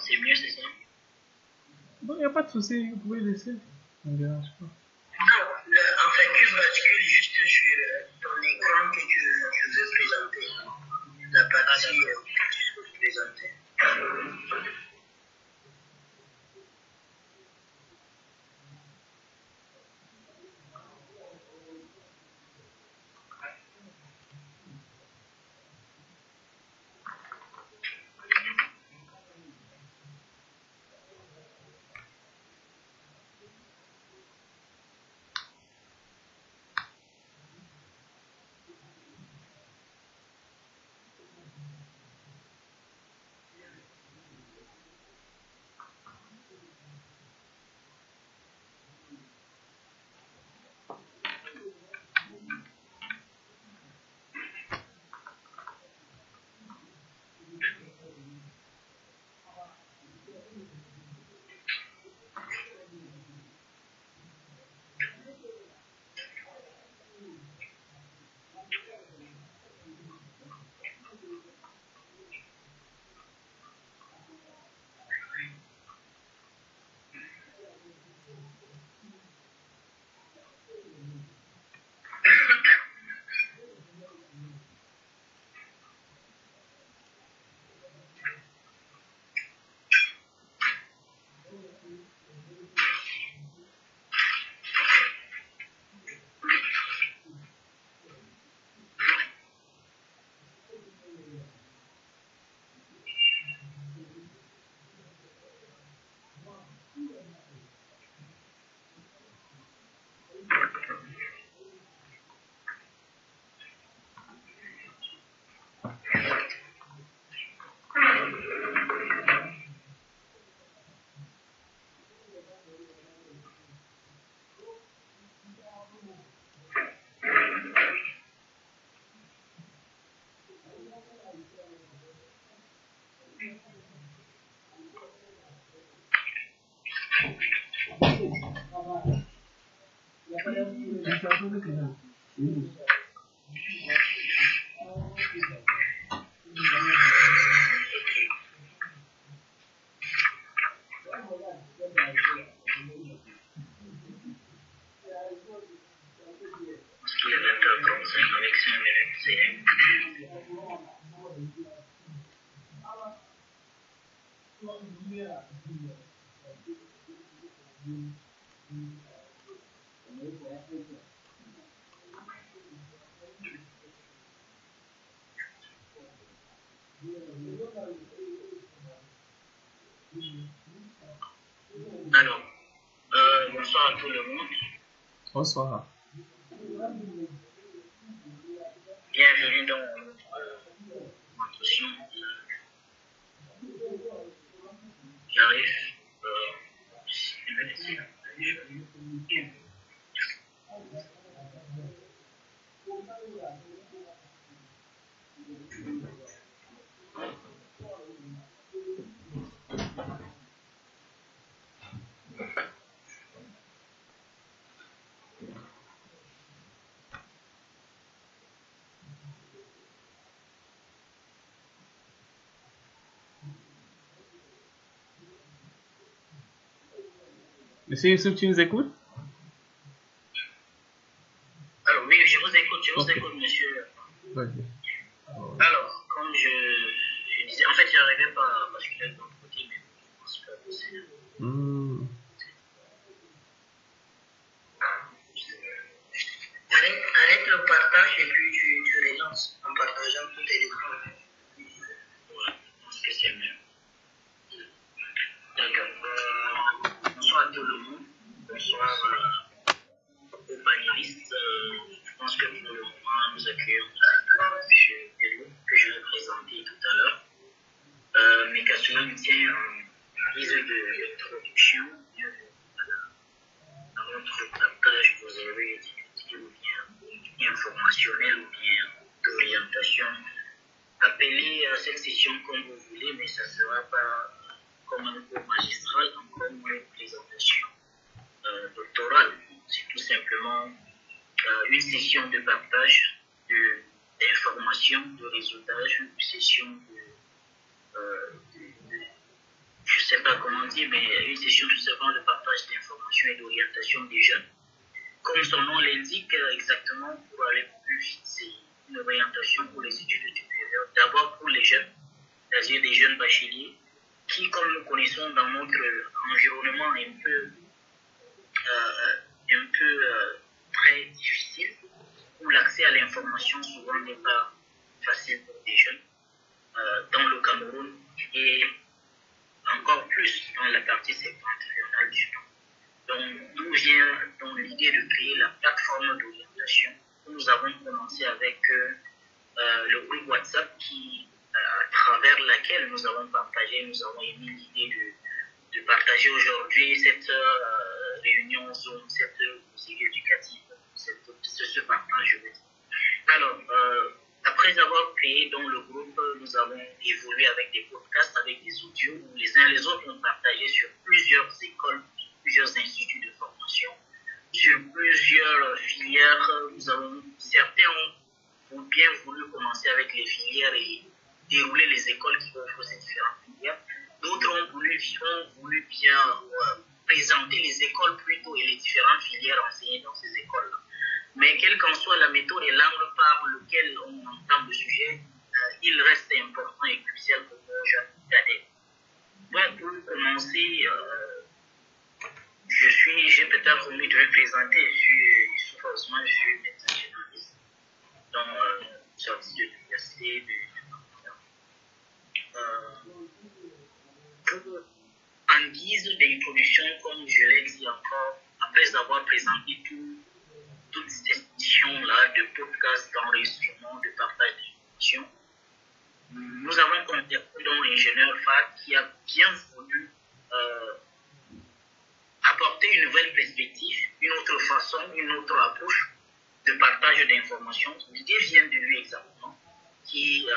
c'est mieux, c'est ça? Bon, il n'y a pas de souci, vous pouvez laisser. Ça ne dérange pas. Alors, en fait, tu bascules juste sur ton écran que tu veux présenter. La partie que tu veux présenter. Il est 20h35 avec 5 minutes, Alors, bonsoir à tout le monde. Bonsoir. Bienvenue dans notre session. J'arrive. Je vais laisser. Monsieur Youssouf, tu nous écoutes? Alors, oui, je vous écoute, monsieur. Okay. Alors, comme je disais, en fait, je n'arrivais pas à basculer de l'autre côté, mais je pense que c'est. Arrête le partage et puis tu relances en partageant tous tes écrans. Voilà, je pense que c'est mieux. D'accord. Bonsoir à tout le monde. Bonsoir aux panélistes. Je pense que pour le moment, nous accueillons M. Delou, que je vais présenter tout à l'heure. Mais qu'à cela nous tient en guise d'introduction à notre partage que vous avez étudié ou bien informationnel ou bien d'orientation. Appelez à cette session comme vous voulez, mais ça ne sera pas comme un cours magistral, comme une présentation doctorale. C'est tout simplement une session de partage d'informations, de réseautage, une session de je sais pas comment dire, mais une session tout simplement de partage d'informations et d'orientation des jeunes. Comme son nom l'indique, exactement pour aller plus vite, c'est une orientation pour les études supérieures. D'abord pour les jeunes, c'est-à-dire des jeunes bacheliers, qui, comme nous connaissons dans notre environnement très difficile, où l'accès à l'information souvent n'est pas facile pour des jeunes, dans le Cameroun et encore plus dans la partie septentrionale du Nord. Donc, d'où vient donc l'idée de créer la plateforme d'orientation. Nous avons commencé avec le groupe WhatsApp à travers laquelle nous avons partagé, nous avons émis l'idée de partager aujourd'hui cette réunion Zoom, cette série éducative, ce partage, je veux dire. Alors, après avoir créé dans le groupe, nous avons évolué avec des podcasts, avec des audios, où les uns les autres ont partagé sur plusieurs écoles, plusieurs instituts de formation, sur plusieurs filières. Certains ont bien voulu commencer avec les filières et dérouler les écoles qui offrent ces différentes filières. D'autres ont voulu bien présenter les écoles plutôt et les différentes filières enseignées dans ces écoles-là. Mais quelle qu'en soit la méthode et l'angle par lequel on entend le sujet, il reste important et crucial pour nos jeunes cadets. Donc, pour commencer, j'ai peut-être omis de me présenter. Je suis Youssouf Ousmane, je suis médecin généraliste dans sortie de l'université de en guise d'introduction, comme je l'ai dit encore, après avoir présenté toutes ces sessions-là de podcasts, d'enregistrement, de partage d'informations, nous avons contacté l'ingénieur FAD qui a bien voulu apporter une nouvelle perspective, une autre façon, une autre approche de partage d'informations. L'idée vient de lui exactement, qui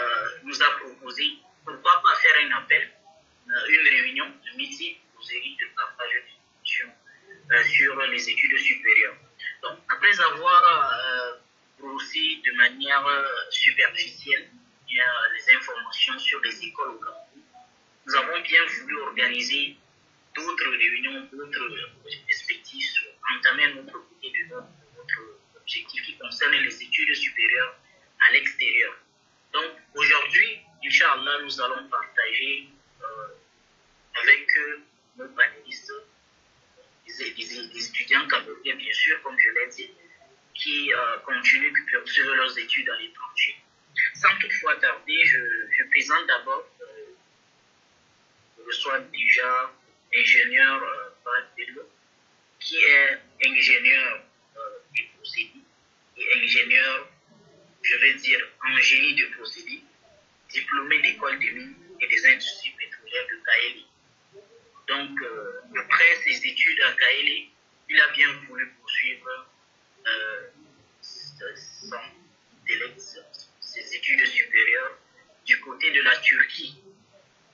nous a proposé, pourquoi pas faire un appel, une réunion, un meeting aux séries de partage d'informations sur les études supérieures. Donc, après avoir brossé de manière superficielle les informations sur les écoles au Cameroun, nous avons bien voulu organiser d'autres réunions, d'autres perspectives, entamer notre côté de notre objectif qui concerne les études supérieures à l'extérieur. Donc, aujourd'hui, Inch'Allah, nous allons partager avec nos panélistes, des étudiants camerounais, bien sûr, comme je l'ai dit, qui continuent de poursuivre leurs études à l'étranger. Sans toutefois tarder, je présente d'abord, je reçois déjà l'ingénieur Bello, qui est ingénieur des procédés et ingénieur, je vais dire, en génie de procédés, diplômé d'école des mines et des industries pétrolières de Kaéli. Donc, après ses études à Kaéli, il a bien voulu poursuivre ses études supérieures du côté de la Turquie.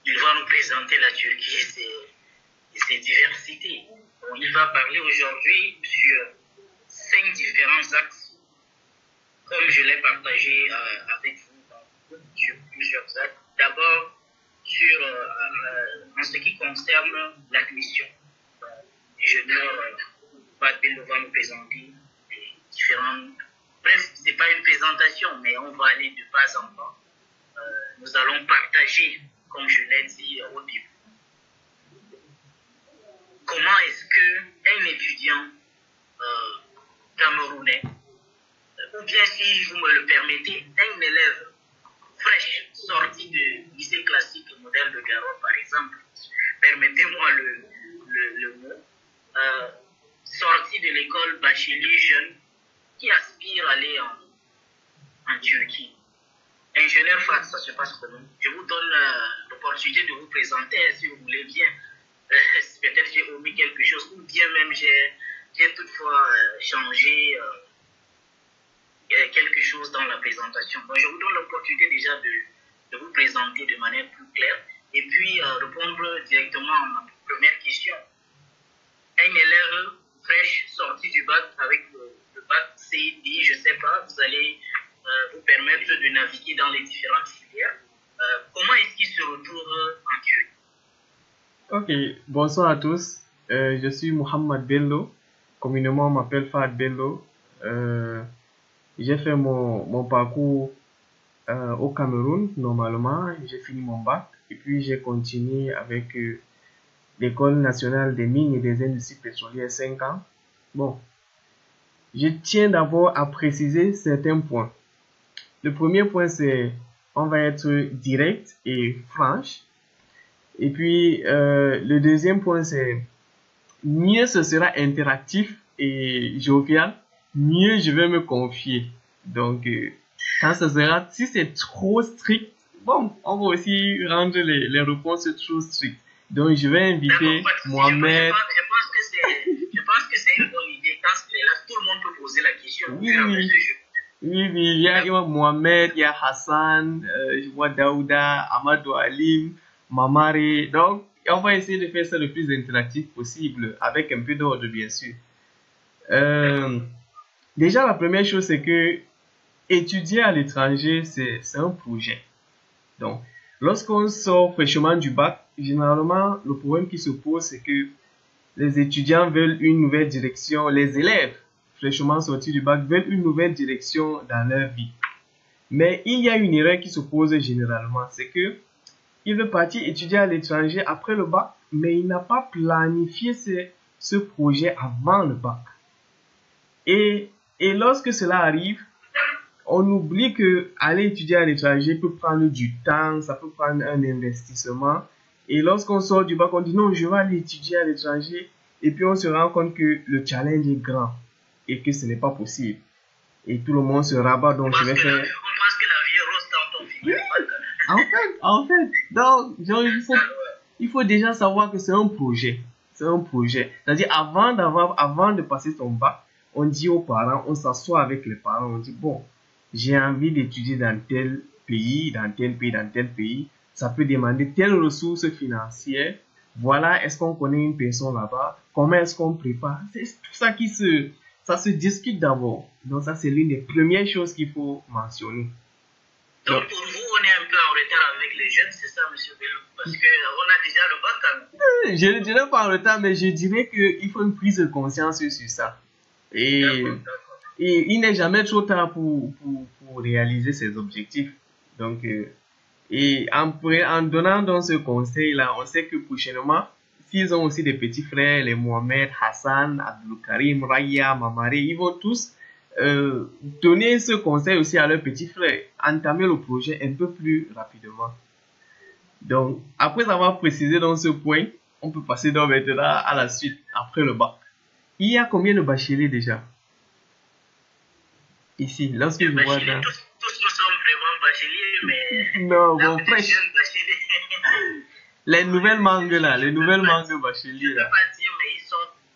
Il va nous présenter la Turquie et ses diversités. Bon, il va parler aujourd'hui sur 5 différents axes, comme je l'ai partagé avec vous sur plusieurs axes. D'abord, en ce qui concerne l'admission. L'ingénieur Badbello va nous présenter les différentes. Bref, ce n'est pas une présentation, mais on va aller de pas en pas. Nous allons partager, comme je l'ai dit au début, comment est-ce qu'un étudiant camerounais, ou bien si vous me le permettez, un élève fraîche, sorti de lycée classique modèle de Garonne, par exemple, permettez-moi le mot, sorti de l'école bachelier jeune, qui aspire à aller en Turquie. Ingénieur FAD, ça se passe comment? Je vous donne l'opportunité de vous présenter, si vous voulez bien. Peut-être j'ai omis quelque chose, ou bien même j'ai toutefois changé quelque chose dans la présentation. Donc, je vous donne l'opportunité déjà de vous présenter de manière plus claire et puis répondre directement à ma première question. Un élève fraîche sorti du bac avec le bac C, D, je ne sais pas, vous allez vous permettre de naviguer dans les différentes filières. Comment est-ce qu'il se retrouve en Turquie? Ok, bonsoir à tous. Je suis Mohamed Bello. Communément, on m'appelle Fahad Bello. Euh, j'ai fait mon parcours au Cameroun, normalement. J'ai fini mon bac. Et puis, j'ai continué avec l'École nationale des mines et des industries pétrolières 5 ans. Bon, je tiens d'abord à préciser certains points. Le premier point, c'est on va être direct et franche. Et puis, le deuxième point, c'est mieux ce sera interactif et jovial, mieux je vais me confier. Donc, quand ce sera, si c'est trop strict, bon, on va aussi rendre les réponses trop strictes. Donc, je vais inviter Mohamed. Je pense que c'est une bonne idée. Quand c'est là, tout le monde peut poser la question. Oui, oui. Oui, il y a Mohamed, il y a Hassan, je vois Daouda, Amadou Alim, Mamare. Donc, on va essayer de faire ça le plus interactif possible, avec un peu d'ordre, bien sûr. Déjà, la première chose, c'est que étudier à l'étranger, c'est un projet. Donc, lorsqu'on sort fraîchement du bac, généralement, le problème qui se pose, c'est que les étudiants veulent une nouvelle direction, les élèves fraîchement sortis du bac veulent une nouvelle direction dans leur vie. Mais il y a une erreur qui se pose généralement, c'est que il veut partir étudier à l'étranger après le bac, mais il n'a pas planifié ce projet avant le bac. Et lorsque cela arrive, on oublie que aller étudier à l'étranger peut prendre du temps, ça peut prendre un investissement. Et lorsqu'on sort du bac, on dit non, je vais aller étudier à l'étranger. Et puis on se rend compte que le challenge est grand et que ce n'est pas possible. Et tout le monde se rabat, donc je vais faire. On pense que la vie est rose dans ton figure. Donc, genre, il faut déjà savoir que c'est un projet. C'est un projet. C'est-à-dire, avant de passer son bac, on dit aux parents, on s'assoit avec les parents, on dit, bon, j'ai envie d'étudier dans tel pays, dans tel pays, dans tel pays. Ça peut demander telles ressources financières. Voilà, est-ce qu'on connaît une personne là-bas? Comment est-ce qu'on prépare? C'est tout ça ça se discute d'abord. Donc ça, c'est l'une des premières choses qu'il faut mentionner. Donc pour vous, on est un peu en retard avec les jeunes, c'est ça, monsieur Bello? Parce qu'on a déjà le bac. Je ne dirais pas en retard, mais je dirais qu'il faut une prise de conscience sur ça. Et il n'est jamais trop tard pour réaliser ses objectifs. Donc, et en donnant donc ce conseil-là, on sait que prochainement, s'ils ont aussi des petits frères, les Mohamed, Hassan, Abdul Karim, Raya, Mamare, ils vont tous donner ce conseil aussi à leurs petits frères, entamer le projet un peu plus rapidement. Donc, après avoir précisé dans ce point, on peut passer donc maintenant à la suite, après le bac. Il y a combien de bacheliers déjà? Ici, lorsque je vois dans... Tous nous sommes vraiment bacheliers, mais... Non, bon, presque. Les nouvelles mangues là, les nouvelles mangues bacheliers là. Je ne peux pas dire, mais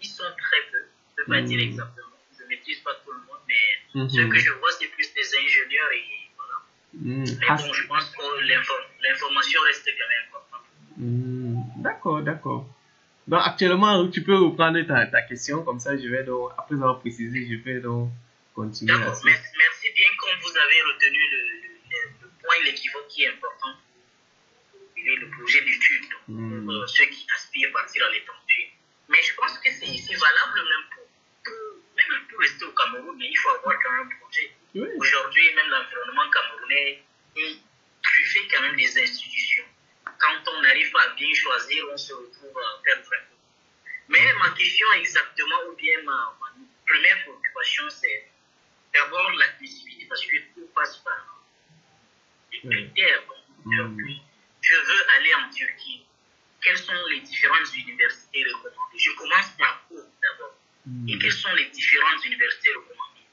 ils sont très peu. Je ne peux pas dire exactement. Je ne maîtrise pas tout le monde, mais ce que je vois, c'est plus des ingénieurs et voilà. Mais bon, je pense que l'information reste quand même importante. D'accord, d'accord. Donc actuellement, tu peux reprendre ta question, comme ça je vais donc, après avoir précisé, je vais donc continuer. D'accord, merci bien comme vous avez retenu le point, l'équivoque qui est important pour le projet d'étude pour ceux qui aspirent à partir à l'étranger. Mais je pense que c'est valable même pour rester au Cameroun, mais il faut avoir quand même un projet. Oui. Aujourd'hui, même l'environnement camerounais est truffé quand même des institutions. Quand on n'arrive pas à bien choisir, on se retrouve à perdre un peu. Mais ma question exactement, ou bien ma première préoccupation, c'est d'abord l'admissibilité, parce que tout passe par des critères. Je veux aller en Turquie. Quelles sont les différentes universités recommandées? Je commence par où d'abord? Et quelles sont les différentes universités recommandées?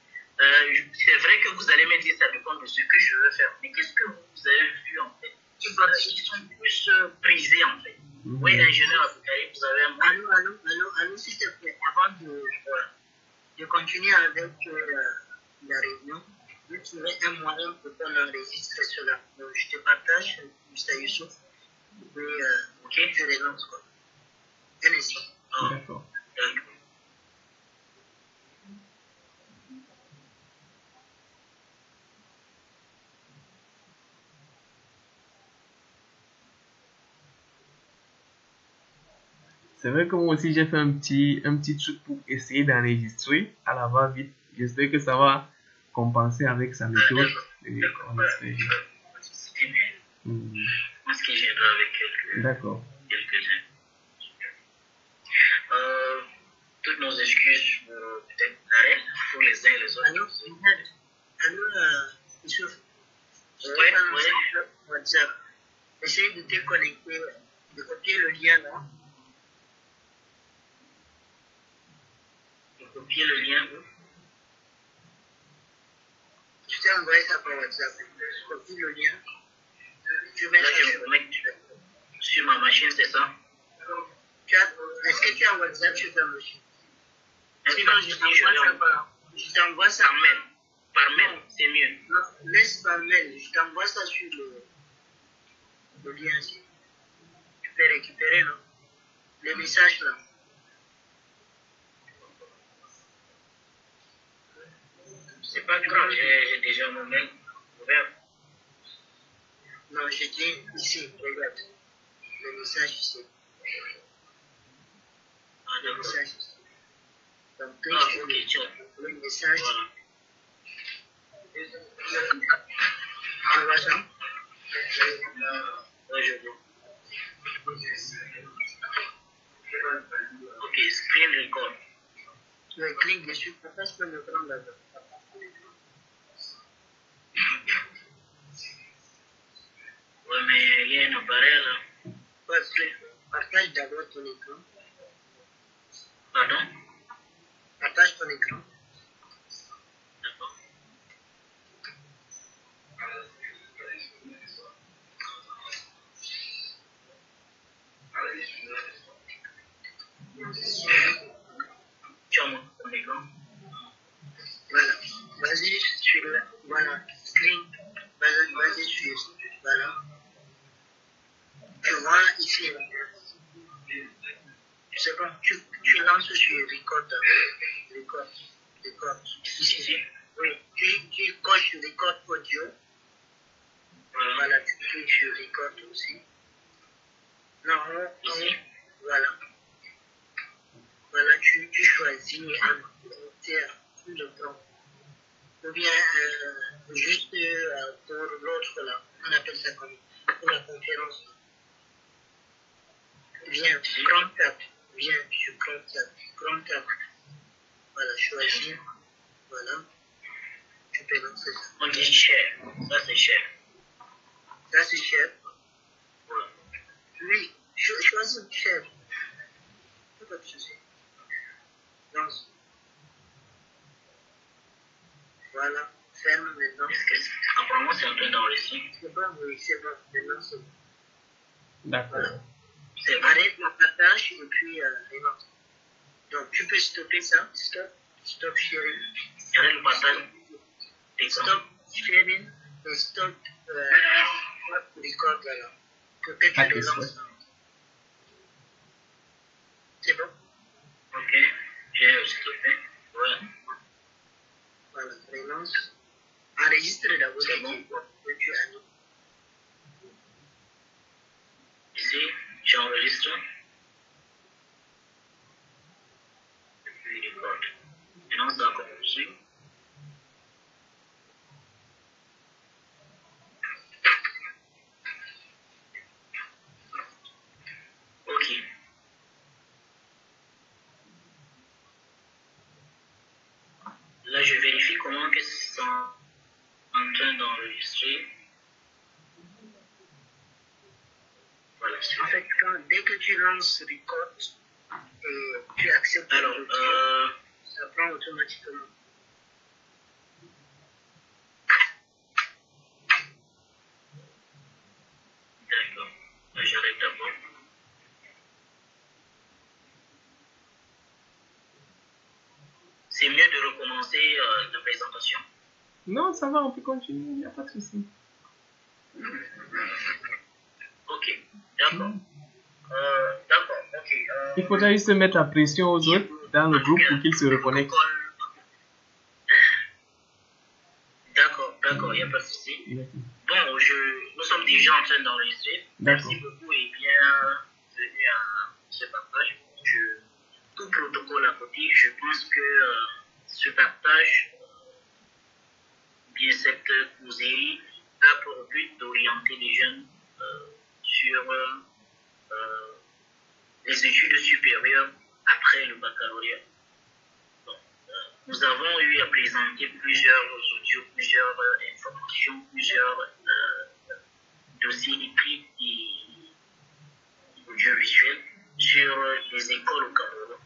C'est vrai que vous allez me dire ça dépend de ce que je veux faire, mais qu'est-ce que vous avez vu en fait qui sont plus prisés en fait? Oui, ingénieur, vous avez un mot? Allô, s'il te plaît, avant de continuer avec la réunion, je trouverai un moyen pour qu'on enregistre cela. Donc, je te partage, Mr. Youssouf, et je relance quoi. Un instant. D'accord. C'est vrai que moi aussi j'ai fait un petit truc pour essayer d'enregistrer à la va-vite. J'espère que ça va compenser avec sa méthode d'enregistrer. Moi, ce que j'ai avec D'accord. quelques-uns. Toutes nos excuses peut-être pour les uns et les autres. Youssouf, Ouais. WhatsApp. Essaye de te connecter, de copier le lien là. De copier le lien. Tu t'es envoyé ça par WhatsApp. Tu copies le lien. Tu mets Là, ça je me sur... connecte sur ma machine, c'est ça? Est-ce que tu as WhatsApp sur ta machine? Sinon, je t'envoie ça par mail. Par mail, c'est mieux. Non, laisse par mail. Je t'envoie ça sur le lien ici. Tu peux récupérer, non? Les messages là. C'est pas grave, j'ai déjà mon mail ouvert. Non, je dis ici, regarde. Le message ici. Le message ici. Donc, clique sur le message. Voilà. Envoie ça. Ouais, je vois. Ok, screen record. Tu cliques dessus, pourquoi je peux me prendre là-bas? Ouais, mais il y a un appareil là. Parce que partage d'abord ton écran. Pardon? Partage ton écran. D'accord. Tu as mon écran? Voilà. Vas-y sur la... Voilà. Screen. Vas-y sur... Voilà. Tu vois ici. C'est bon. Tu lances sur record. Record. Ici. Oui. Tu coches sur record audio. Voilà. Tu cliques sur record aussi. Non, ici. Voilà. Voilà, tu choisis un commentaire sur le plan. Ou bien juste pour l'autre là, on appelle ça comme pour la conférence. Viens, grand tap. Viens sur grand tap. Grand tap. Voilà, choisir. Voilà. Tu peux lancer ça. On dit share. Ça c'est share. Ça c'est chef. Voilà. Oui, choisis chef. Pas de souci. Lance. Voilà. Ferme maintenant. Apparemment c'est en train d'enregistrer. C'est bon, oui, c'est bon. Maintenant c'est bon. D'accord. Voilà. Arrête le partage et puis lance. Donc tu peux stopper ça. Stop sharing. Arrête le partage. Stop sharing et stop record là. Peut-être que tu les lances. C'est bon? Ok. J'ai stoppé. Ouais. Voilà, relance. Enregistre d'abord. C'est bon. Ici, j'enregistre. Et puis record. Maintenant ça a commencé. Ok. Là, je vérifie comment que c'est en train d'enregistrer. Voilà. En fait, dès que tu lances record et tu acceptes Alors, ça prend automatiquement. D'accord. J'arrête d'abord. C'est mieux de recommencer la présentation. Non, ça va, on peut continuer, il n'y a pas de souci. Ok, d'accord. D'accord, ok. Il faudra juste mettre la pression aux autres dans le groupe pour qu'ils se reconnectent. D'accord, il n'y a pas de souci. Bon, nous sommes déjà en train d'enregistrer. Merci beaucoup et bienvenue à ce partage. tout protocole à côté, je pense que ce partage, bien cette causerie, a pour but d'orienter les jeunes sur les études supérieures après le baccalauréat. Donc, nous avons eu à présenter plusieurs audios, plusieurs informations, plusieurs dossiers écrits et audiovisuels sur les écoles au Cameroun.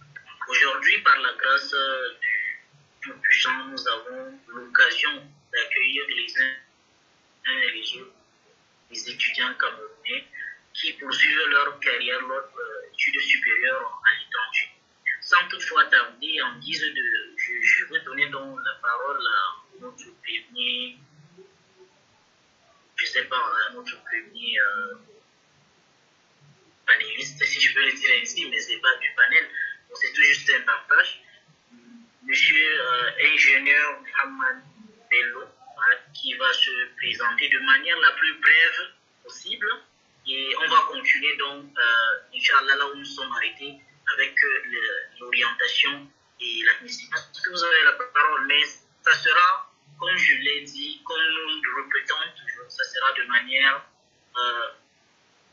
Aujourd'hui, par la grâce du Tout-Puissant, nous avons l'occasion d'accueillir les uns et les autres, les étudiants camerounais qui poursuivent leur carrière, leur études supérieures à l'étranger. Sans toutefois tarder, en guise de... Je vais donner donc la parole à notre premier, je sais pas, à notre premier panéliste, si je peux le dire ainsi, mais ce n'est pas du panel, c'est tout juste un partage. Monsieur ingénieur Mohamed Bello, qui va se présenter de manière la plus brève possible. Et on va continuer donc, Inch'Allah, là où nous sommes arrêtés, avec l'orientation et l'admission. Parce que vous avez la parole, mais ça sera, comme je l'ai dit, comme nous le répétons toujours, ça sera de manière,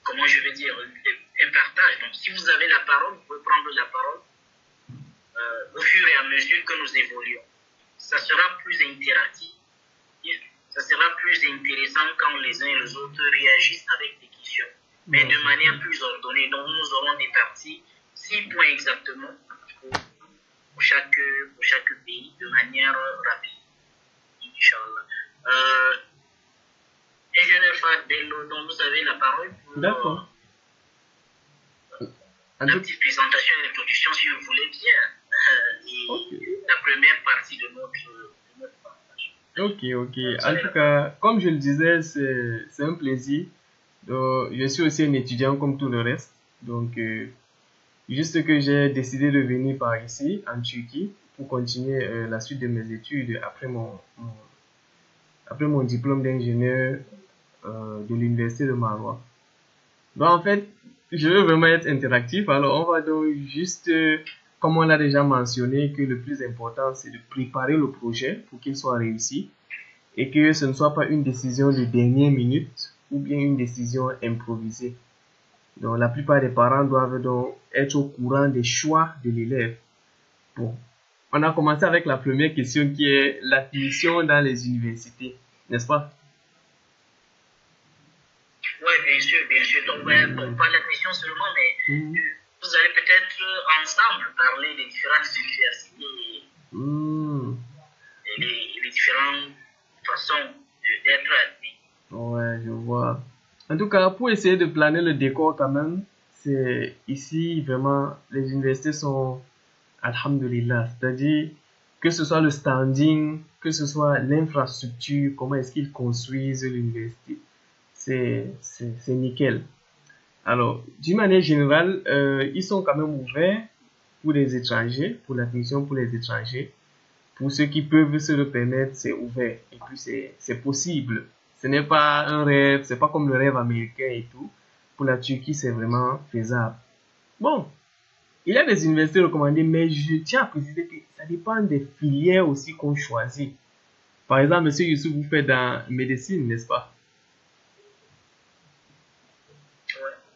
comment je vais dire, un partage. Donc, si vous avez la parole, vous pouvez prendre la parole au fur et à mesure que nous évoluons. Ça sera plus interactif, ça sera plus intéressant quand les uns et les autres réagissent avec des questions, mais de manière plus ordonnée. Donc, nous aurons des parties, 6 points exactement, pour chaque pays, de manière rapide, Inch'Allah. Ingénieur Fadelo, donc vous avez la parole pour la petite présentation et introduction, si vous voulez bien, et la première partie de notre partage. Ok. En tout cas, comme je le disais, c'est un plaisir. Donc, je suis aussi un étudiant comme tout le reste. Donc, juste que j'ai décidé de venir par ici, en Turquie, pour continuer la suite de mes études après mon diplôme d'ingénieur de l'université de Maroua. Donc, en fait, je veux vraiment être interactif. Alors, on va donc juste, comme on l'a déjà mentionné, que le plus important, c'est de préparer le projet pour qu'il soit réussi et que ce ne soit pas une décision de dernière minute ou bien une décision improvisée. Donc, la plupart des parents doivent donc être au courant des choix de l'élève. Bon, on a commencé avec la première question qui est l'admission dans les universités, n'est-ce pas? Oui, bien sûr. Donc, pas l'admission seulement, mais vous allez peut-être ensemble parler des différentes universités et les différentes façons d'être admis. Ouais, je vois. En tout cas, pour essayer de planer le décor quand même, c'est ici vraiment, les universités sont, alhamdulillah, c'est-à-dire que ce soit le standing, que ce soit l'infrastructure, comment est-ce qu'ils construisent l'université, c'est nickel. Alors, d'une manière générale, ils sont quand même ouverts pour les étrangers, pour l'admission pour les étrangers. Pour ceux qui peuvent se le permettre, c'est ouvert. Et puis, c'est possible. Ce n'est pas un rêve, c'est pas comme le rêve américain et tout. Pour la Turquie, c'est vraiment faisable. Bon, il y a des universités recommandées, mais je tiens à préciser que ça dépend des filières aussi qu'on choisit. Par exemple, monsieur Youssouf, vous faites dans médecine, n'est-ce pas?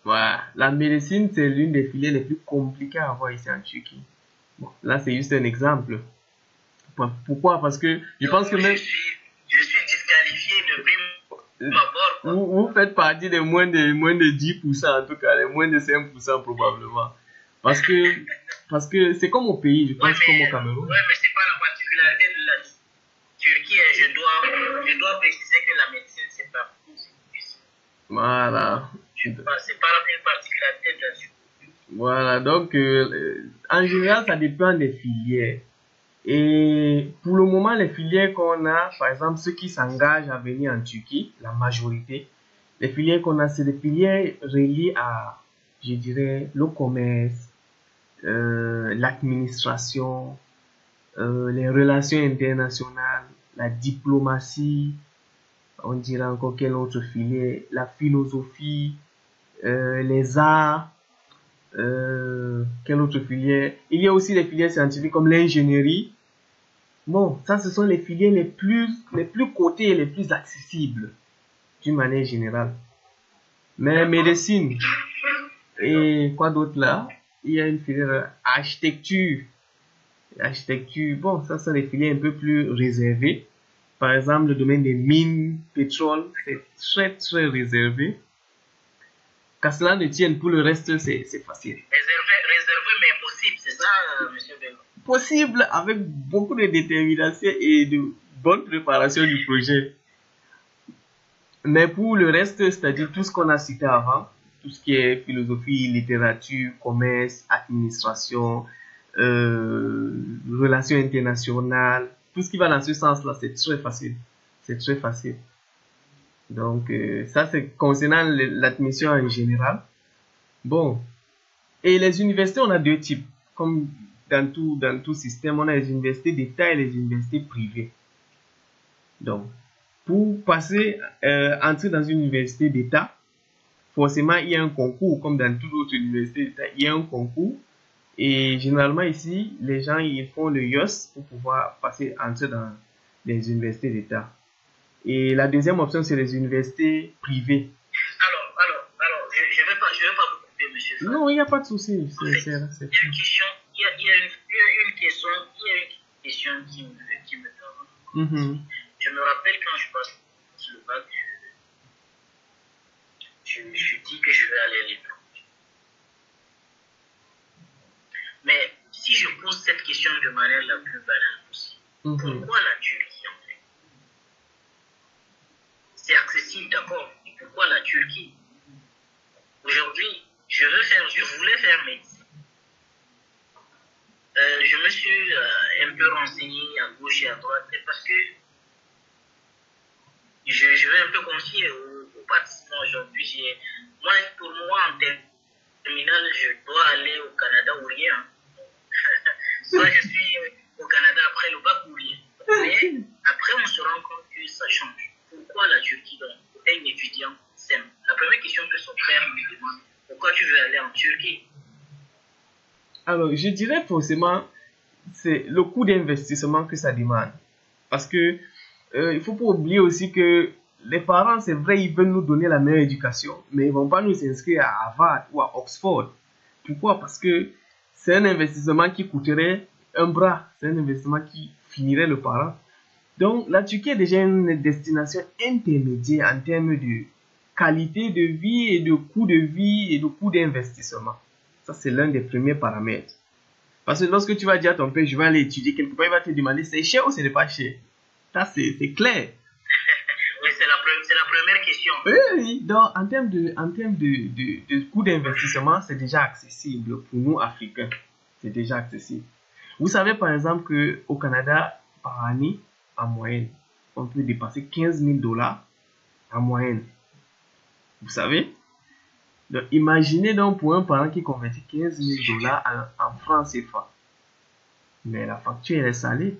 Voilà. La médecine, c'est l'une des filières les plus compliquées à avoir ici en Turquie. Bon, là, c'est juste un exemple. Pourquoi? Parce que je pense que même... Je suis disqualifié de prime abord. Vous faites partie des moins de 10%, en tout cas, les moins de 5% probablement. Parce que c'est comme au pays, je pense, comme au Cameroun. Oui, mais c'est pas la particularité de la Turquie. Je dois préciser que la médecine, c'est pas difficile. Voilà. C'est pas une particularité de la Turquie. Voilà, donc en général, ça dépend des filières. Et pour le moment, les filières qu'on a, par exemple, ceux qui s'engagent à venir en Turquie, la majorité, les filières qu'on a, c'est des filières reliées à, je dirais, le commerce, l'administration, les relations internationales, la diplomatie, on dirait encore quelle autre filière, la philosophie, les arts, Quelle autre filière? Il y a aussi les filières scientifiques comme l'ingénierie. Bon, ça, ce sont les filières les plus cotées et les plus accessibles, d'une manière générale. Mais médecine, et quoi d'autre là? Il y a une filière architecture. Architecture, bon, ça, sont les filières un peu plus réservées. Par exemple, le domaine des mines, pétrole, c'est très, très réservé. Qu'à cela ne tienne, pour le reste, c'est facile. Réservé, mais possible, c'est ça, monsieur Bello? Possible avec beaucoup de détermination et de bonne préparation du projet. Mais pour le reste, c'est-à-dire tout ce qu'on a cité avant, tout ce qui est philosophie, littérature, commerce, administration, relations internationales, tout ce qui va dans ce sens-là, c'est très facile. C'est très facile. Donc, ça, c'est concernant l'admission en général. Bon. Et les universités, on a deux types. Comme dans tout système, on a les universités d'État et les universités privées. Donc, pour passer, entrer dans une université d'État, forcément, il y a un concours, comme dans toute autre université d'État, il y a un concours. Et généralement, ici, les gens, ils font le IOS pour pouvoir entrer dans les universités d'État. Et la deuxième option, c'est les universités privées. Alors, je vais pas vous couper, monsieur. Non, il n'y a pas de souci. Il y a une question, il y a une question qui me donne. Je me rappelle quand je passe le bac, je dis que je vais aller à l'étranger. Mais si je pose cette question de manière la plus banale possible, pourquoi la Turquie en fait? C'est accessible, d'accord, mais pourquoi la Turquie? Aujourd'hui, je voulais faire médecine. Je me suis un peu renseigné à gauche et à droite parce que je vais un peu confier aux participants aujourd'hui. Pour moi, en terminale, je dois aller au Canada ou rien. Soit je suis au Canada après le bac ou rien. Mais après, on se rend compte que ça change. Pourquoi la Turquie donc? Pour un étudiant simple. La première question que son père me demande, pourquoi tu veux aller en Turquie? Alors, je dirais forcément, c'est le coût d'investissement que ça demande. Parce que il faut pas oublier aussi que les parents, c'est vrai, ils veulent nous donner la meilleure éducation, mais ils vont pas nous inscrire à Harvard ou à Oxford. Pourquoi? Parce que c'est un investissement qui coûterait un bras. C'est un investissement qui finirait le parent. Donc, la Turquie est déjà une destination intermédiaire en termes de qualité de vie et de coût de vie et de coût d'investissement. Ça, c'est l'un des premiers paramètres. Parce que lorsque tu vas dire à ton père, je vais aller étudier quelque part, il va te demander, c'est cher ou ce n'est pas cher? Ça, c'est clair. Oui, c'est la première question. Oui, donc en termes de coût d'investissement, c'est déjà accessible pour nous, Africains. C'est déjà accessible. Vous savez, par exemple, qu'au Canada, par année, en moyenne, on peut dépasser 15 000 $ en moyenne. Vous savez? Donc, imaginez donc pour un parent qui convertit 15 000 $ en francs CFA. Mais la facture, elle est salée.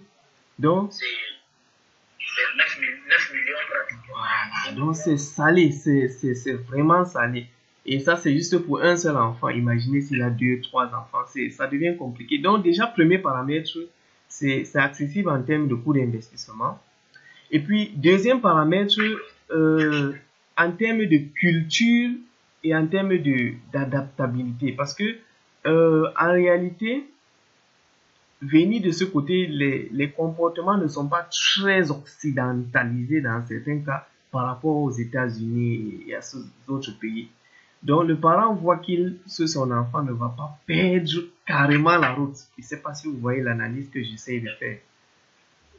Donc, c'est 9 millions pratiquement. Voilà, donc c'est salé, c'est vraiment salé. Et ça, c'est juste pour un seul enfant. Imaginez s'il a 2, 3 enfants, ça devient compliqué. Donc, déjà, premier paramètre, c'est accessible en termes de coût d'investissement. Et puis, deuxième paramètre, en termes de culture et en termes d'adaptabilité. Parce que, en réalité, venir de ce côté, les comportements ne sont pas très occidentalisés dans certains cas par rapport aux États-Unis et à ces autres pays. Donc, le parent voit son enfant ne va pas perdre carrément la route. Je ne sais pas si vous voyez l'analyse que j'essaie de faire.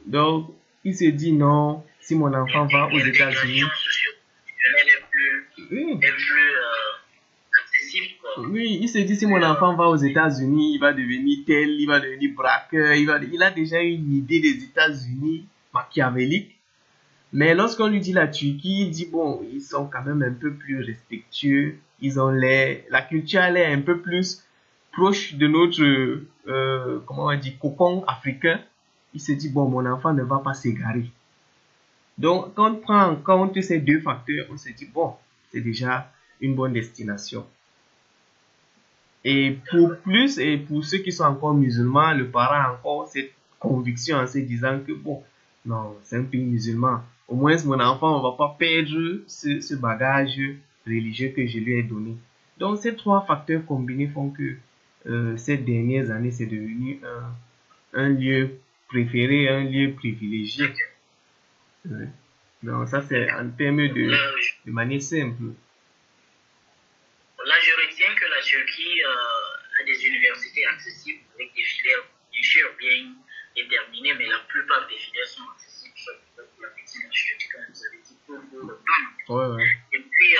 Donc, il se dit non, si mon enfant va aux États-Unis. Oui, il se dit si mon enfant va aux États-Unis, il va devenir tel, il va devenir braqueur, il a déjà une idée des États-Unis machiavélique. Mais lorsqu'on lui dit la Turquie, il dit bon, ils sont quand même un peu plus respectueux, la culture elle est un peu plus proche de notre, comment on dit, cocon africain. Il se dit bon, mon enfant ne va pas s'égarer. Donc, quand on prend en compte ces deux facteurs, on se dit bon, c'est déjà une bonne destination. Et pour ceux qui sont encore musulmans, le parent a encore cette conviction en se disant que bon, non, c'est un pays musulman. Au moins, mon enfant, on va pas perdre ce bagage religieux que je lui ai donné. Donc, ces trois facteurs combinés font que ces dernières années, c'est devenu un lieu préféré, un lieu privilégié. Ouais. Donc, ça, c'est en termes de manière simple. Là, je retiens que la Turquie a des universités accessibles avec des filières, bien sûr, bien déterminées, mais la plupart des filières sont accessibles, sauf pour la médecine, la chirurgie, comme vous avez dit, pour le prendre. Ouais. Et puis,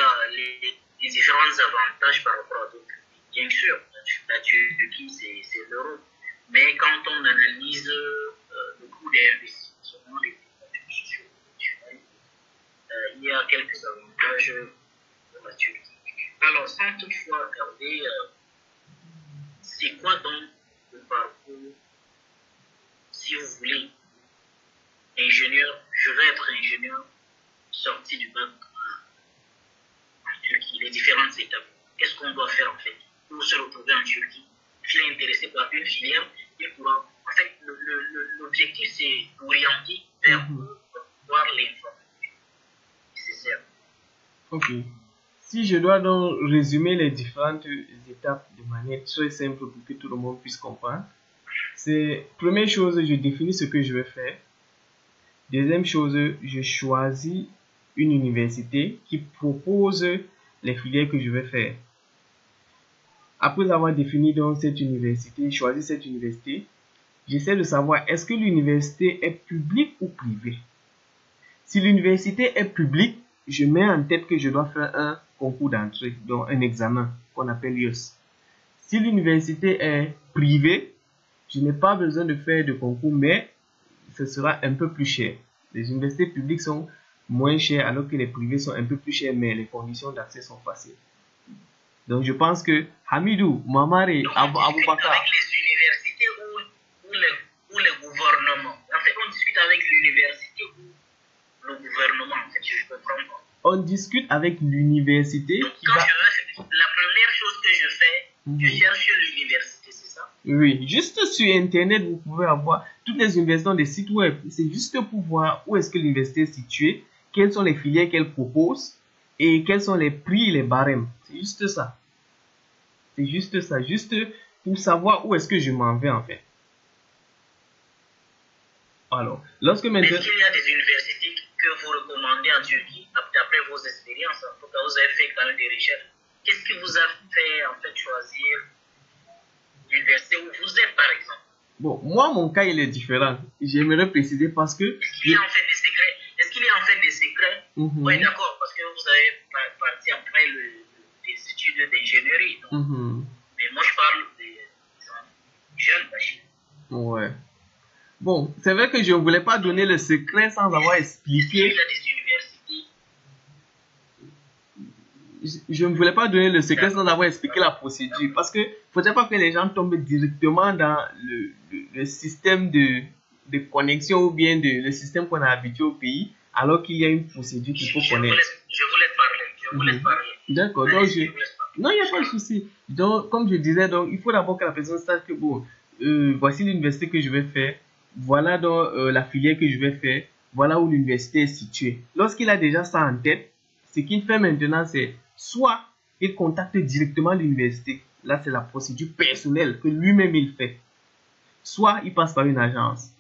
les différents avantages par rapport à d'autres pays. Bien sûr, la Turquie, c'est l'Europe. Mais quand on analyse le coût des investissements, les sociaux, il y a quelques avantages pour la Turquie. Alors, sans toutefois regarder, c'est quoi donc le parcours, si vous voulez, ingénieur, je vais être ingénieur sorti du bac en Turquie, les différentes étapes. Qu'est-ce qu'on doit faire en fait pour se retrouver en Turquie? S'il est intéressé par une filière, il pourra. En fait, l'objectif c'est d'orienter vers voir l'information nécessaire. Ok. Si je dois donc résumer les différentes étapes de manière très simple pour que tout le monde puisse comprendre, c'est première chose, je définis ce que je vais faire. Deuxième chose, je choisis une université qui propose les filières que je vais faire. Après avoir défini donc cette université, choisi cette université, j'essaie de savoir est-ce que l'université est publique ou privée. Si l'université est publique, je mets en tête que je dois faire un concours d'entrée, donc un examen qu'on appelle IELTS. Si l'université est privée, je n'ai pas besoin de faire de concours, mais ce sera un peu plus cher. Les universités publiques sont moins chères alors que les privées sont un peu plus chères, mais les conditions d'accès sont faciles. Donc je pense que Hamidou, Mamare, Aboubakar. Avec les universités ou le gouvernement. En fait, on discute avec l'université ou le gouvernement, en fait, je comprends pas. On discute avec l'université. Donc, quand la première chose que je fais, je cherche l'université, c'est ça? Oui, juste sur Internet, vous pouvez avoir toutes les universités ont des sites web. C'est juste pour voir où est-ce que l'université est située, quelles sont les filières qu'elle propose et quels sont les prix et les barèmes. C'est juste ça. C'est juste ça, juste pour savoir où est-ce que je m'en vais en fait. Alors, lorsque maintenant... Est-ce qu'il y a des universités que vous recommandez en Turquie, d'après vos expériences, en tout cas vous avez fait quand même des recherches? Qu'est-ce qui vous a fait en fait choisir l'université où vous êtes par exemple? Bon, moi mon cas il est différent. J'aimerais préciser parce que... Est-ce qu'il y a en fait des secrets? Est-ce qu'il y a en fait des secrets? Oui, d'accord, parce que vous avez parti après les études d'ingénierie. Mais moi je parle des jeunes machines. Ouais. Bon, c'est vrai que je ne voulais pas donner le secret sans avoir expliqué. Je ne voulais pas donner le secret sans avoir expliqué la procédure. Parce que ne faudrait pas que les gens tombent directement dans le système de connexion ou bien le système qu'on a habitué au pays, alors qu'il y a une procédure qu'il faut connaître. Je vous laisse parler. D'accord. Donc non, il n'y a pas de souci. Donc, comme je disais, donc, il faut d'abord que la personne sache que bon, voici l'université que je vais faire. Voilà donc la filière que je vais faire. Voilà où l'université est située. Lorsqu'il a déjà ça en tête, ce qu'il fait maintenant, c'est soit il contacte directement l'université. Là, c'est la procédure personnelle que lui-même il fait. Soit il passe par une agence.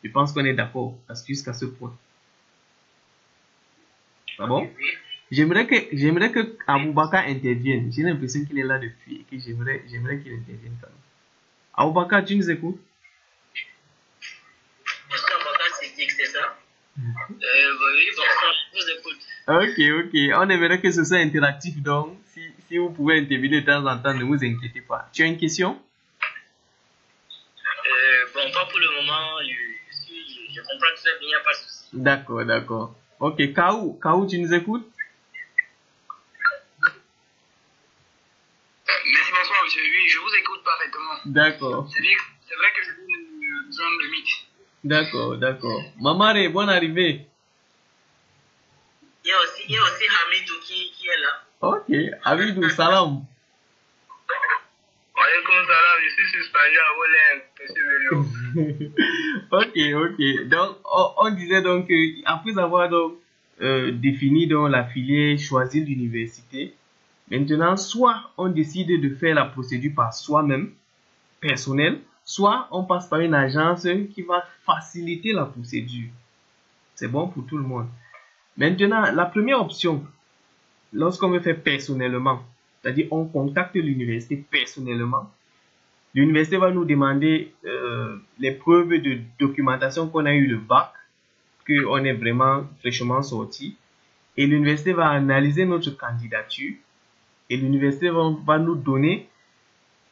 Je pense qu'on est d'accord jusqu'à ce point. Ah bon? J'aimerais que Aboubakar intervienne. J'ai l'impression qu'il est là depuis et que j'aimerais qu'il intervienne quand même. Aboubakar, tu nous écoutes? C'est ça? Oui, je vous écoute. Ok. On aimerait que ce soit interactif, donc si vous pouvez intervenir de temps en temps, ne vous inquiétez pas. Tu as une question? Bon, pas pour le moment. Je comprends très bien, il n'y a pas de souci. D'accord. Ok, Kaou, tu nous écoutes? Merci, bonsoir, monsieur. Oui, je vous écoute parfaitement. D'accord. C'est vrai que je suis une zone limite. D'accord. Mamare, bonne arrivée. Il y a aussi Hamidou qui est là. Ok, Hamidou, salam. Comme ça, là, je suis suspendu à voler, monsieur Vélo. Ok. Donc, on disait donc que après avoir donc défini donc la filière, choisi l'université, maintenant, soit on décide de faire la procédure par soi-même, personnel, soit on passe par une agence qui va faciliter la procédure. C'est bon pour tout le monde. Maintenant, la première option, lorsqu'on veut faire personnellement, c'est-à-dire on contacte l'université personnellement, l'université va nous demander les preuves de documentation qu'on a eu le bac, qu'on est vraiment fraîchement sorti, et l'université va analyser notre candidature, et l'université va nous donner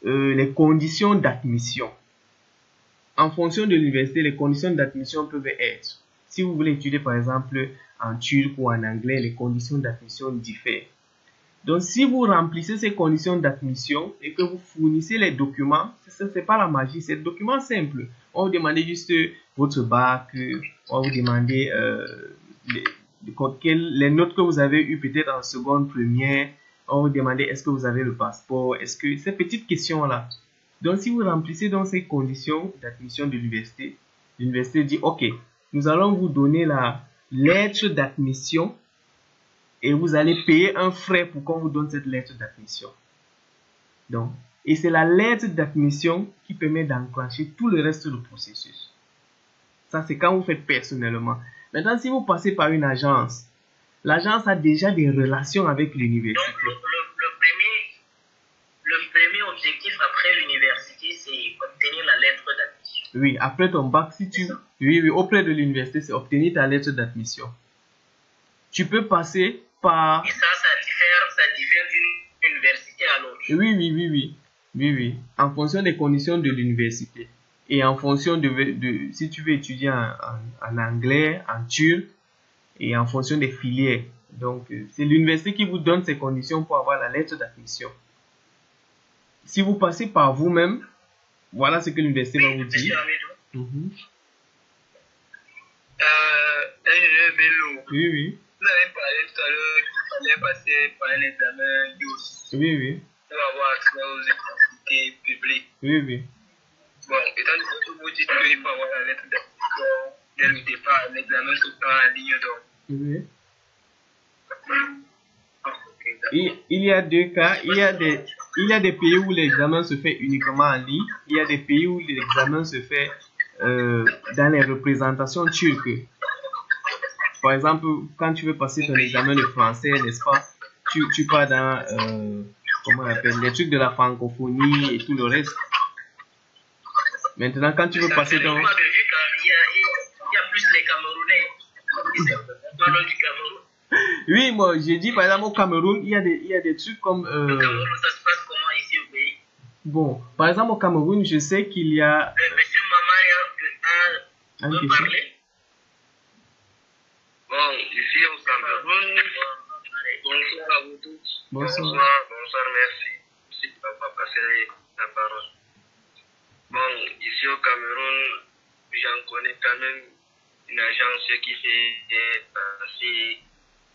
les conditions d'admission. En fonction de l'université, les conditions d'admission peuvent être, si vous voulez étudier par exemple en turc ou en anglais, les conditions d'admission diffèrent. Donc si vous remplissez ces conditions d'admission et que vous fournissez les documents, ce n'est pas la magie, c'est des documents simples. On vous demande juste votre bac, on va vous demander les notes que vous avez eues peut-être en seconde, première, on va vous demander est-ce que vous avez le passeport, est-ce que ces petites questions-là. Donc si vous remplissez dans ces conditions d'admission de l'université, l'université dit ok, nous allons vous donner la lettre d'admission et vous allez payer un frais pour qu'on vous donne cette lettre d'admission. Donc, et c'est la lettre d'admission qui permet d'enclencher tout le reste du processus. Ça, c'est quand vous faites personnellement. Maintenant, si vous passez par une agence, l'agence a déjà des relations avec l'université. Donc, le premier objectif après l'université, c'est obtenir la lettre d'admission. Oui, après ton bac, si tu... Oui, auprès de l'université, c'est obtenir ta lettre d'admission. Tu peux passer par... Et ça diffère d'une université à l'autre. Oui. En fonction des conditions de l'université. Et en fonction de si tu veux étudier en anglais, en turc, et en fonction des filières. Donc, c'est l'université qui vous donne ces conditions pour avoir la lettre d'admission. Si vous passez par vous-même, voilà ce que l'université va vous dire. Ingénieur Bello. Oui. Vous avez parlé tout à l'heure qu'il fallait passer par un examen YOS. Oui. Pour avoir accès aux universités publiques. Oui. Bon, étant donné que vous dites qu'il faut avoir la lettre d'admission dès le départ, l'examen se fait en ligne donc. Oui. Okay, Il y a deux cas. Il y a des pays où l'examen se fait uniquement en ligne. Il y a des pays où l'examen se fait dans les représentations turques. Par exemple, quand tu veux passer ton examen de français, n'est-ce pas, tu pars dans, comment on appelle, les trucs de la francophonie et tout le reste. Maintenant, quand tu veux passer ton... Il y a plus les Camerounais. Parlons du Cameroun. Oui, moi, j'ai dit, par exemple, au Cameroun, il y a des trucs comme... Au Cameroun, ça se passe comment ici au pays? Bon, par exemple, au Cameroun, je sais qu'il y a... Monsieur Maman veut parler? Bon, ici au Cameroun, bonsoir à vous tous. Bonsoir, merci. Merci de m'avoir passé la parole. Bon, ici au Cameroun, j'en connais quand même une agence qui fait passer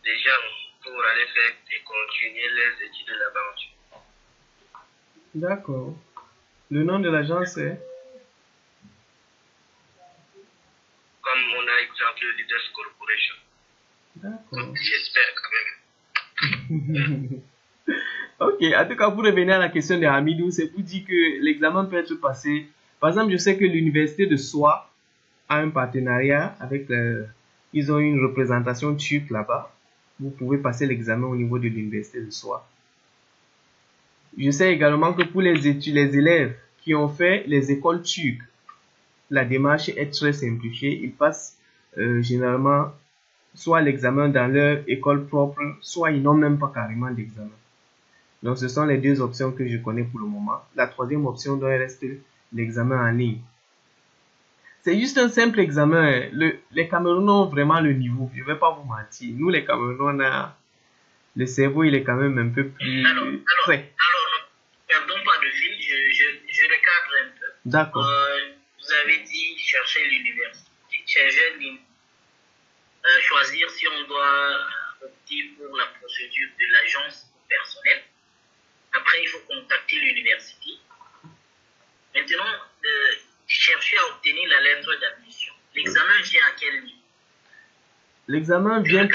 les gens pour aller faire et continuer les études là-bas. D'accord. Le nom de l'agence est... Comme on a exemple Leaders Corporation. D'accord. J'espère quand même. Ok, en tout cas, pour revenir à la question de Hamidou, c'est pour dire que l'examen peut être passé. Par exemple, je sais que l'université de Soie a un partenariat avec... ils ont une représentation turque là-bas. Vous pouvez passer l'examen au niveau de l'université de Soie. Je sais également que pour les élèves qui ont fait les écoles turques, la démarche est très simplifiée. Ils passent généralement soit l'examen dans leur école propre, soit ils n'ont même pas carrément d'examen. Donc, ce sont les deux options que je connais pour le moment. La troisième option doit rester l'examen en ligne. C'est juste un simple examen. Les Camerounais ont vraiment le niveau. Je ne vais pas vous mentir. Nous, les Camerounais, le cerveau, il est quand même un peu plus prêt. Alors, perdons pas de fil. Je recadre un peu. D'accord. Vous avez dit chercher l'université. Choisir si on doit opter pour la procédure de l'agence personnelle. Après, il faut contacter l'université. L'examen vient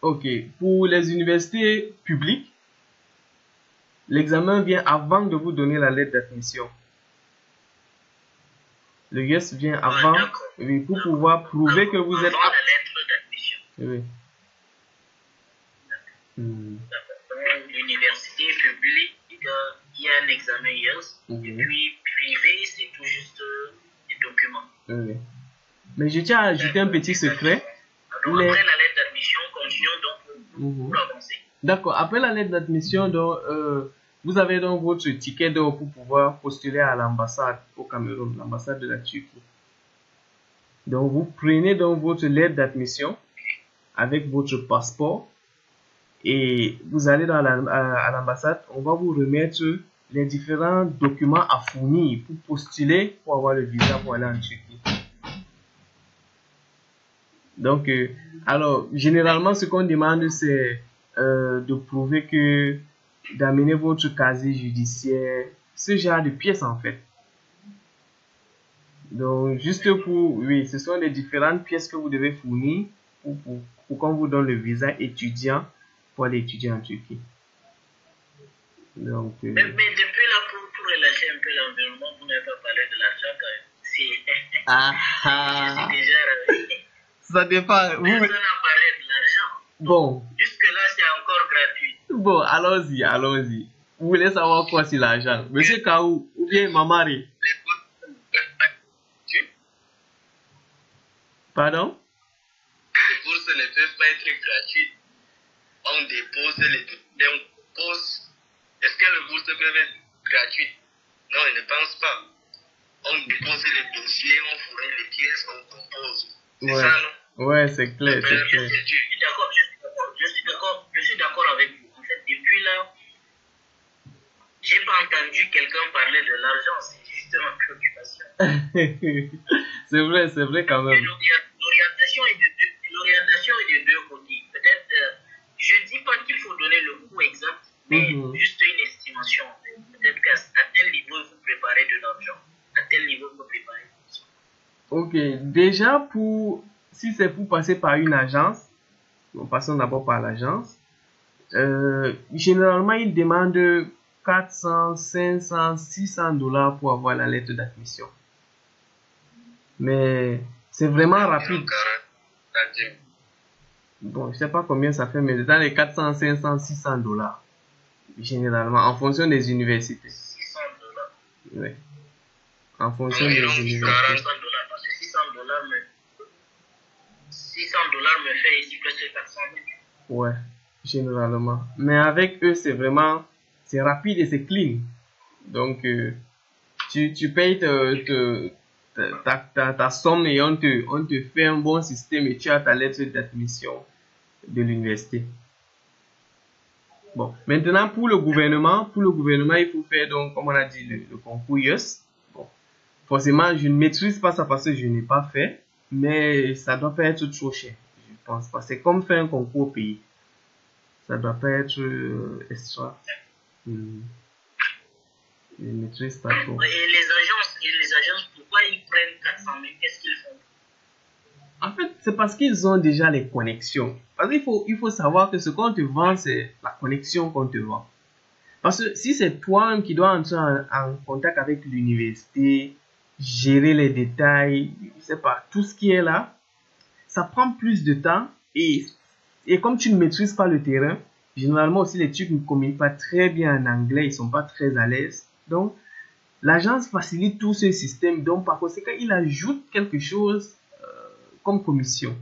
Ok. Pour les universités publiques, l'examen vient avant de vous donner la lettre d'admission. Le yes vient avant, oui, pour pouvoir prouver que vous êtes... Avant la lettre d'admission. Oui. L'université publique, il y a un examen yes. Et puis privé, c'est tout juste des documents. Oui. Mais je tiens à ajouter un petit secret. Donc, après la lettre d'admission, continuons donc pour avancer. D'accord. Après la lettre d'admission, donc, vous avez donc votre ticket d'or pour pouvoir postuler à l'ambassade au Cameroun, l'ambassade de la Turquie. Donc, vous prenez donc votre lettre d'admission avec votre passeport et vous allez à l'ambassade. On va vous remettre les différents documents à fournir pour postuler pour avoir le visa pour aller en Turquie. Donc, alors, généralement, ce qu'on demande, c'est de prouver que, d'amener votre casier judiciaire, ce genre de pièces, en fait. Donc, juste pour, oui, ce sont les différentes pièces que vous devez fournir pour qu'on vous donne le visa étudiant pour aller étudier en Turquie. Donc, mais depuis là, pour relâcher un peu l'environnement, vous n'avez pas parlé de l'argent quand même. Je suis déjà... Ça dépend. Personne n'a parlé de l'argent. Bon. Jusque-là, c'est encore gratuit. Bon, allons-y, allons-y. Vous voulez savoir quoi sur l'argent? Monsieur Kaou, ou bien Mamari? Pardon? Les bourses ne peuvent pas être gratuites. On dépose les bourses. Est-ce que les bourses peuvent être gratuites? Non, je ne pense pas. On dépose les dossiers, on fournit les pièces, on compose. C'est ça, non? Ouais, c'est clair, c'est clair. Je suis d'accord avec vous. En fait, depuis là, j'ai pas entendu quelqu'un parler de l'argent. C'est juste ma préoccupation. C'est vrai quand même. L'orientation est de deux côtés. Peut-être, je dis pas qu'il faut donner le coût exact, mais juste une estimation. Peut-être qu'à tel niveau, vous préparez de l'argent. À tel niveau, vous préparez de l'argent. Ok, déjà si c'est pour passer par une agence, passons d'abord par l'agence. Généralement, ils demandent 400, 500, 600 $ pour avoir la lettre d'admission. Mais c'est vraiment rapide. Bon, je sais pas combien ça fait, mais dans les 400, 500, 600 $. Généralement, en fonction des universités. 600 $. Oui. En fonction des universités. 600 $, parce que 600 $ me fait ici presque 400 000. Ouais, généralement. Mais avec eux, c'est rapide et c'est clean. Donc, tu payes ta somme et on te fait un bon système et tu as ta lettre d'admission de l'université. Bon, maintenant pour le gouvernement, il faut faire donc, comme on a dit, le concours IELTS. Bon, forcément, je ne maîtrise pas ça parce que je n'ai pas fait, mais ça doit pas être trop cher, je pense pas. C'est comme faire un concours au pays. Ça doit pas être extra. Je ne maîtrise pas trop. Et les agences, pourquoi ils prennent 400 000? Qu'est-ce qu'ils font? En fait, c'est parce qu'ils ont déjà les connexions. Parce qu'il faut savoir que ce qu'on te vend, c'est la connexion qu'on te vend. Parce que si c'est toi qui dois entrer en contact avec l'université, gérer les détails, je sais pas, tout ce qui est là, ça prend plus de temps et comme tu ne maîtrises pas le terrain, généralement aussi les Turcs ne communiquent pas très bien en anglais, ils sont pas très à l'aise. Donc, l'agence facilite tout ce système. Donc, par conséquent, il ajoute quelque chose comme commission.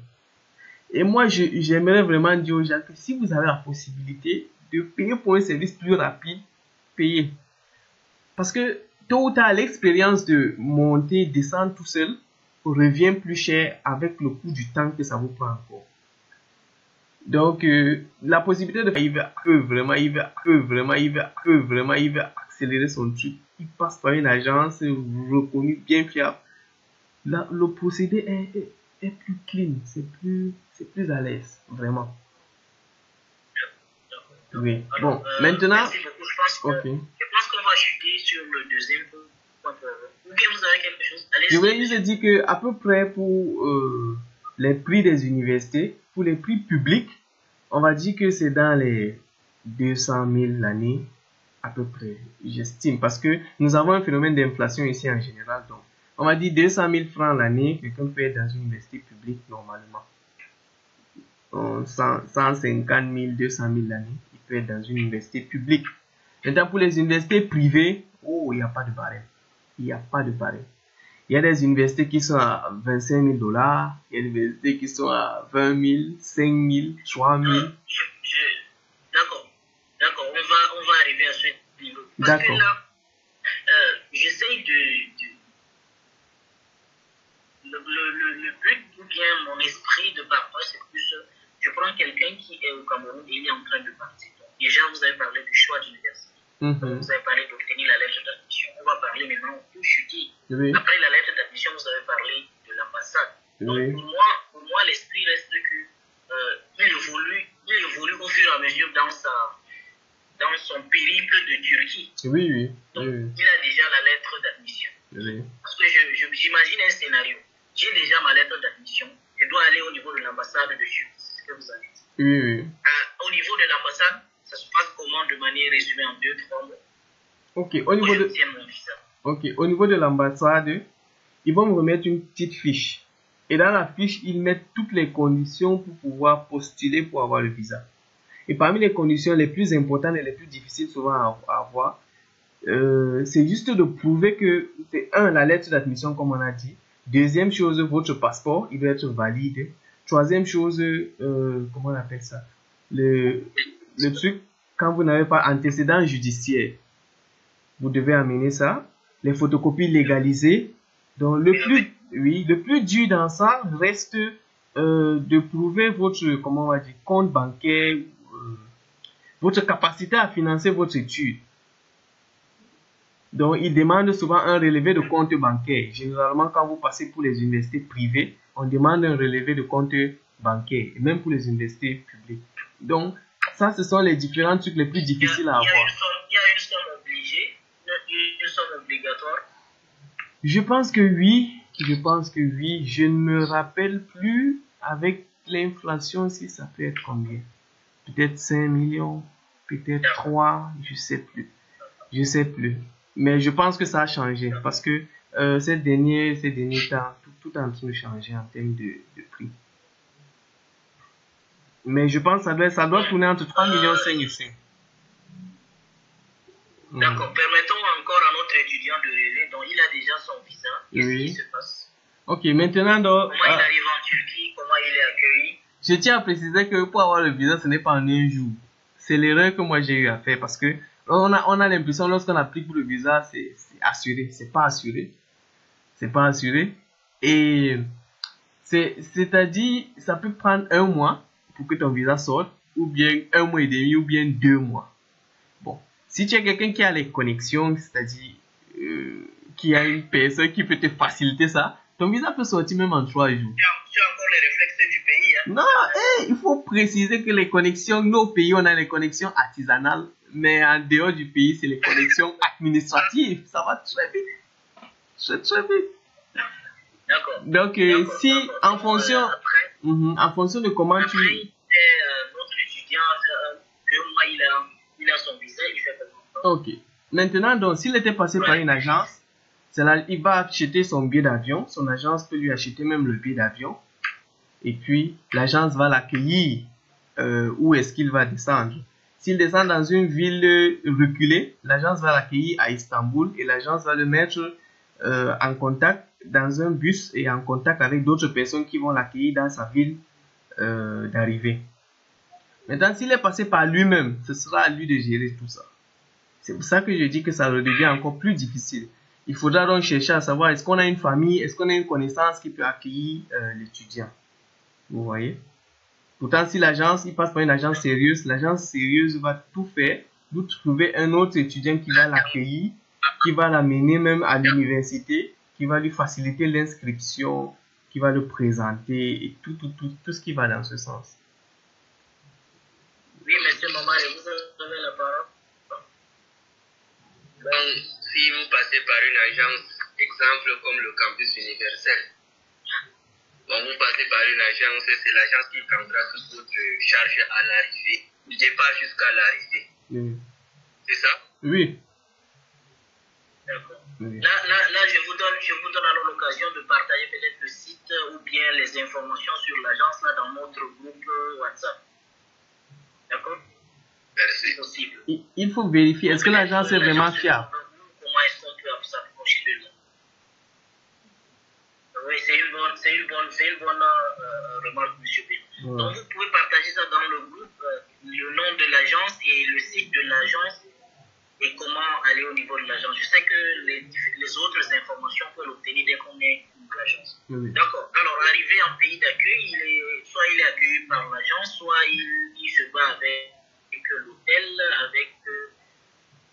Et moi, j'aimerais vraiment dire aux gens que si vous avez la possibilité de payer pour un service plus rapide, payez. Parce que tôt ou tard, l'expérience de monter, descendre tout seul revient plus cher avec le coût du temps que ça vous prend encore. Donc, la possibilité de il veut accélérer son truc. Il passe par une agence reconnue, bien fiable. Là, le procédé est plus clean, c'est plus à l'aise, vraiment. Oui. Alors, bon, maintenant. Merci beaucoup. Je pense qu'on va chuter sur le deuxième point. Ou bien vous avez quelque chose? Je voulais juste dire que à peu près pour les prix des universités, pour les prix publics, on va dire que c'est dans les 200 000 l'année, à peu près, j'estime. Parce que nous avons un phénomène d'inflation ici en général. Donc, on va dire 200 000 francs l'année, quelqu'un peut être dans une université publique normalement. 150 000, 200 000 l'année, il peut être dans une université publique. Maintenant, pour les universités privées, oh, il n'y a pas de barème. Il n'y a pas de barème. Il y a des universités qui sont à 25 000 $, il y a des universités qui sont à 20 000, 5 000, 3 000. D'accord, on va arriver à ce niveau. Parce que là, j'essaye le but ou bien mon esprit de partage, c'est plus, je prends quelqu'un qui est au Cameroun et il est en train de partir. Donc, déjà, vous avez parlé du choix d'université. Vous avez parlé d'obtenir la lettre d'admission. On va parler maintenant où je dis. Oui. Après la lettre d'admission, vous avez parlé de l'ambassade. Donc, Oui. pour moi, l'esprit reste que il évolue au fur et à mesure dans son périple de Turquie. Oui. Donc, Oui. il a déjà la lettre d'admission. Oui. Parce que j'imagine un scénario. J'ai déjà ma lettre d'admission. Je dois aller au niveau de l'ambassade de Turquie. C'est ce que vous avez dit. Oui. Au niveau de l'ambassade, ça se passe comment de manière résumée en 2-3 mots? Ok, au niveau de l'ambassade, ils vont me remettre une petite fiche. Et dans la fiche, ils mettent toutes les conditions pour pouvoir postuler pour avoir le visa. Et parmi les conditions les plus importantes et les plus difficiles souvent à avoir, c'est juste de prouver que c'est la lettre d'admission comme on a dit. Deuxième chose, votre passeport, il doit être valide. Troisième chose, comment on appelle ça? Le truc, quand vous n'avez pas antécédent judiciaire, vous devez amener ça. Les photocopies légalisées. Donc, le plus dur dans ça reste de prouver votre, comment on va dire, compte bancaire, votre capacité à financer votre étude. Donc, ils demandent souvent un relevé de compte bancaire. Généralement, quand vous passez pour les universités privées, on demande un relevé de compte bancaire, et même pour les universités publiques. Donc, ça, ce sont les différents trucs les plus difficiles à avoir. Il y a une somme obligée, une somme obligatoire. Je pense que oui. Je ne me rappelle plus avec l'inflation si ça peut être combien. Peut-être 5 millions, peut-être 3, je sais plus. Mais je pense que ça a changé parce que ces derniers temps, tout est en train de changer en termes de prix. Mais je pense que ça doit tourner entre 3 millions 5 et 5. D'accord. Permettons encore à notre étudiant de rêver. Donc, il a déjà son visa. Qu'est-ce qui se passe? Ok, maintenant, donc, comment il arrive en Turquie? Comment il est accueilli? Je tiens à préciser que pour avoir le visa, ce n'est pas en un jour. C'est l'erreur que moi j'ai eu à faire parce que on a l'impression lorsqu'on applique pour le visa, c'est assuré. C'est pas assuré. Et c'est-à-dire, ça peut prendre 1 mois pour que ton visa sorte, ou bien 1 mois et demi, ou bien 2 mois. Bon, si tu as quelqu'un qui a les connexions, c'est-à-dire qui a une personne qui peut te faciliter ça, ton visa peut sortir même en 3 jours. Tu as encore les réflexes du pays. Hein? Non, il faut préciser que les connexions, nos pays, on a les connexions artisanales, mais en dehors du pays, c'est les connexions administratives. Ça va très vite. Très vite. D'accord. Donc, en fonction de comment après, notre étudiant, 2 mois, il a son visa, il fait comment? Ok. Maintenant, donc, s'il était passé par une agence, il va acheter son billet d'avion. Son agence peut lui acheter même le billet d'avion. Et puis, l'agence va l'accueillir. Où est-ce qu'il va descendre? S'il descend dans une ville reculée, l'agence va l'accueillir à Istanbul et l'agence va le mettre en contact dans un bus et en contact avec d'autres personnes qui vont l'accueillir dans sa ville d'arrivée. Maintenant, s'il est passé par lui-même, ce sera à lui de gérer tout ça. C'est pour ça que je dis que ça devient encore plus difficile. Il faudra donc chercher à savoir est-ce qu'on a une famille, est-ce qu'on a une connaissance qui peut accueillir l'étudiant. Vous voyez? Pourtant, si il passe par une agence sérieuse, l'agence sérieuse va tout faire pour trouver un autre étudiant qui va l'accueillir, qui va l'amener même à l'université, qui va lui faciliter l'inscription, qui va le présenter et tout ce qui va dans ce sens. Oui, monsieur Mamare, vous avez la parole. Donc, si vous passez par une agence, exemple comme le campus universel, Bon, vous passez par une agence, c'est l'agence qui prendra toute votre charge à l'arrivée. Je ne pas jusqu'à l'arrivée. Oui. C'est ça? Oui. D'accord. Oui. Là, je vous donne alors l'occasion de partager peut-être le site ou bien les informations sur l'agence là dans notre groupe WhatsApp. D'accord? Merci. C'est possible. Il faut vérifier. Est-ce que l'agence est vraiment fiable? Comment est-ce qu'on peut s'approcher de là? Oui, c'est une bonne remarque, M. B. Ouais. Donc, vous pouvez partager ça dans le groupe, le nom de l'agence et le site de l'agence et comment aller au niveau de l'agence. Je sais que les autres informations, on peut l'obtenir dès qu'on est à l'agence. Oui. D'accord. Alors, arrivé en pays d'accueil, soit il est accueilli par l'agence, soit il se bat avec l'hôtel,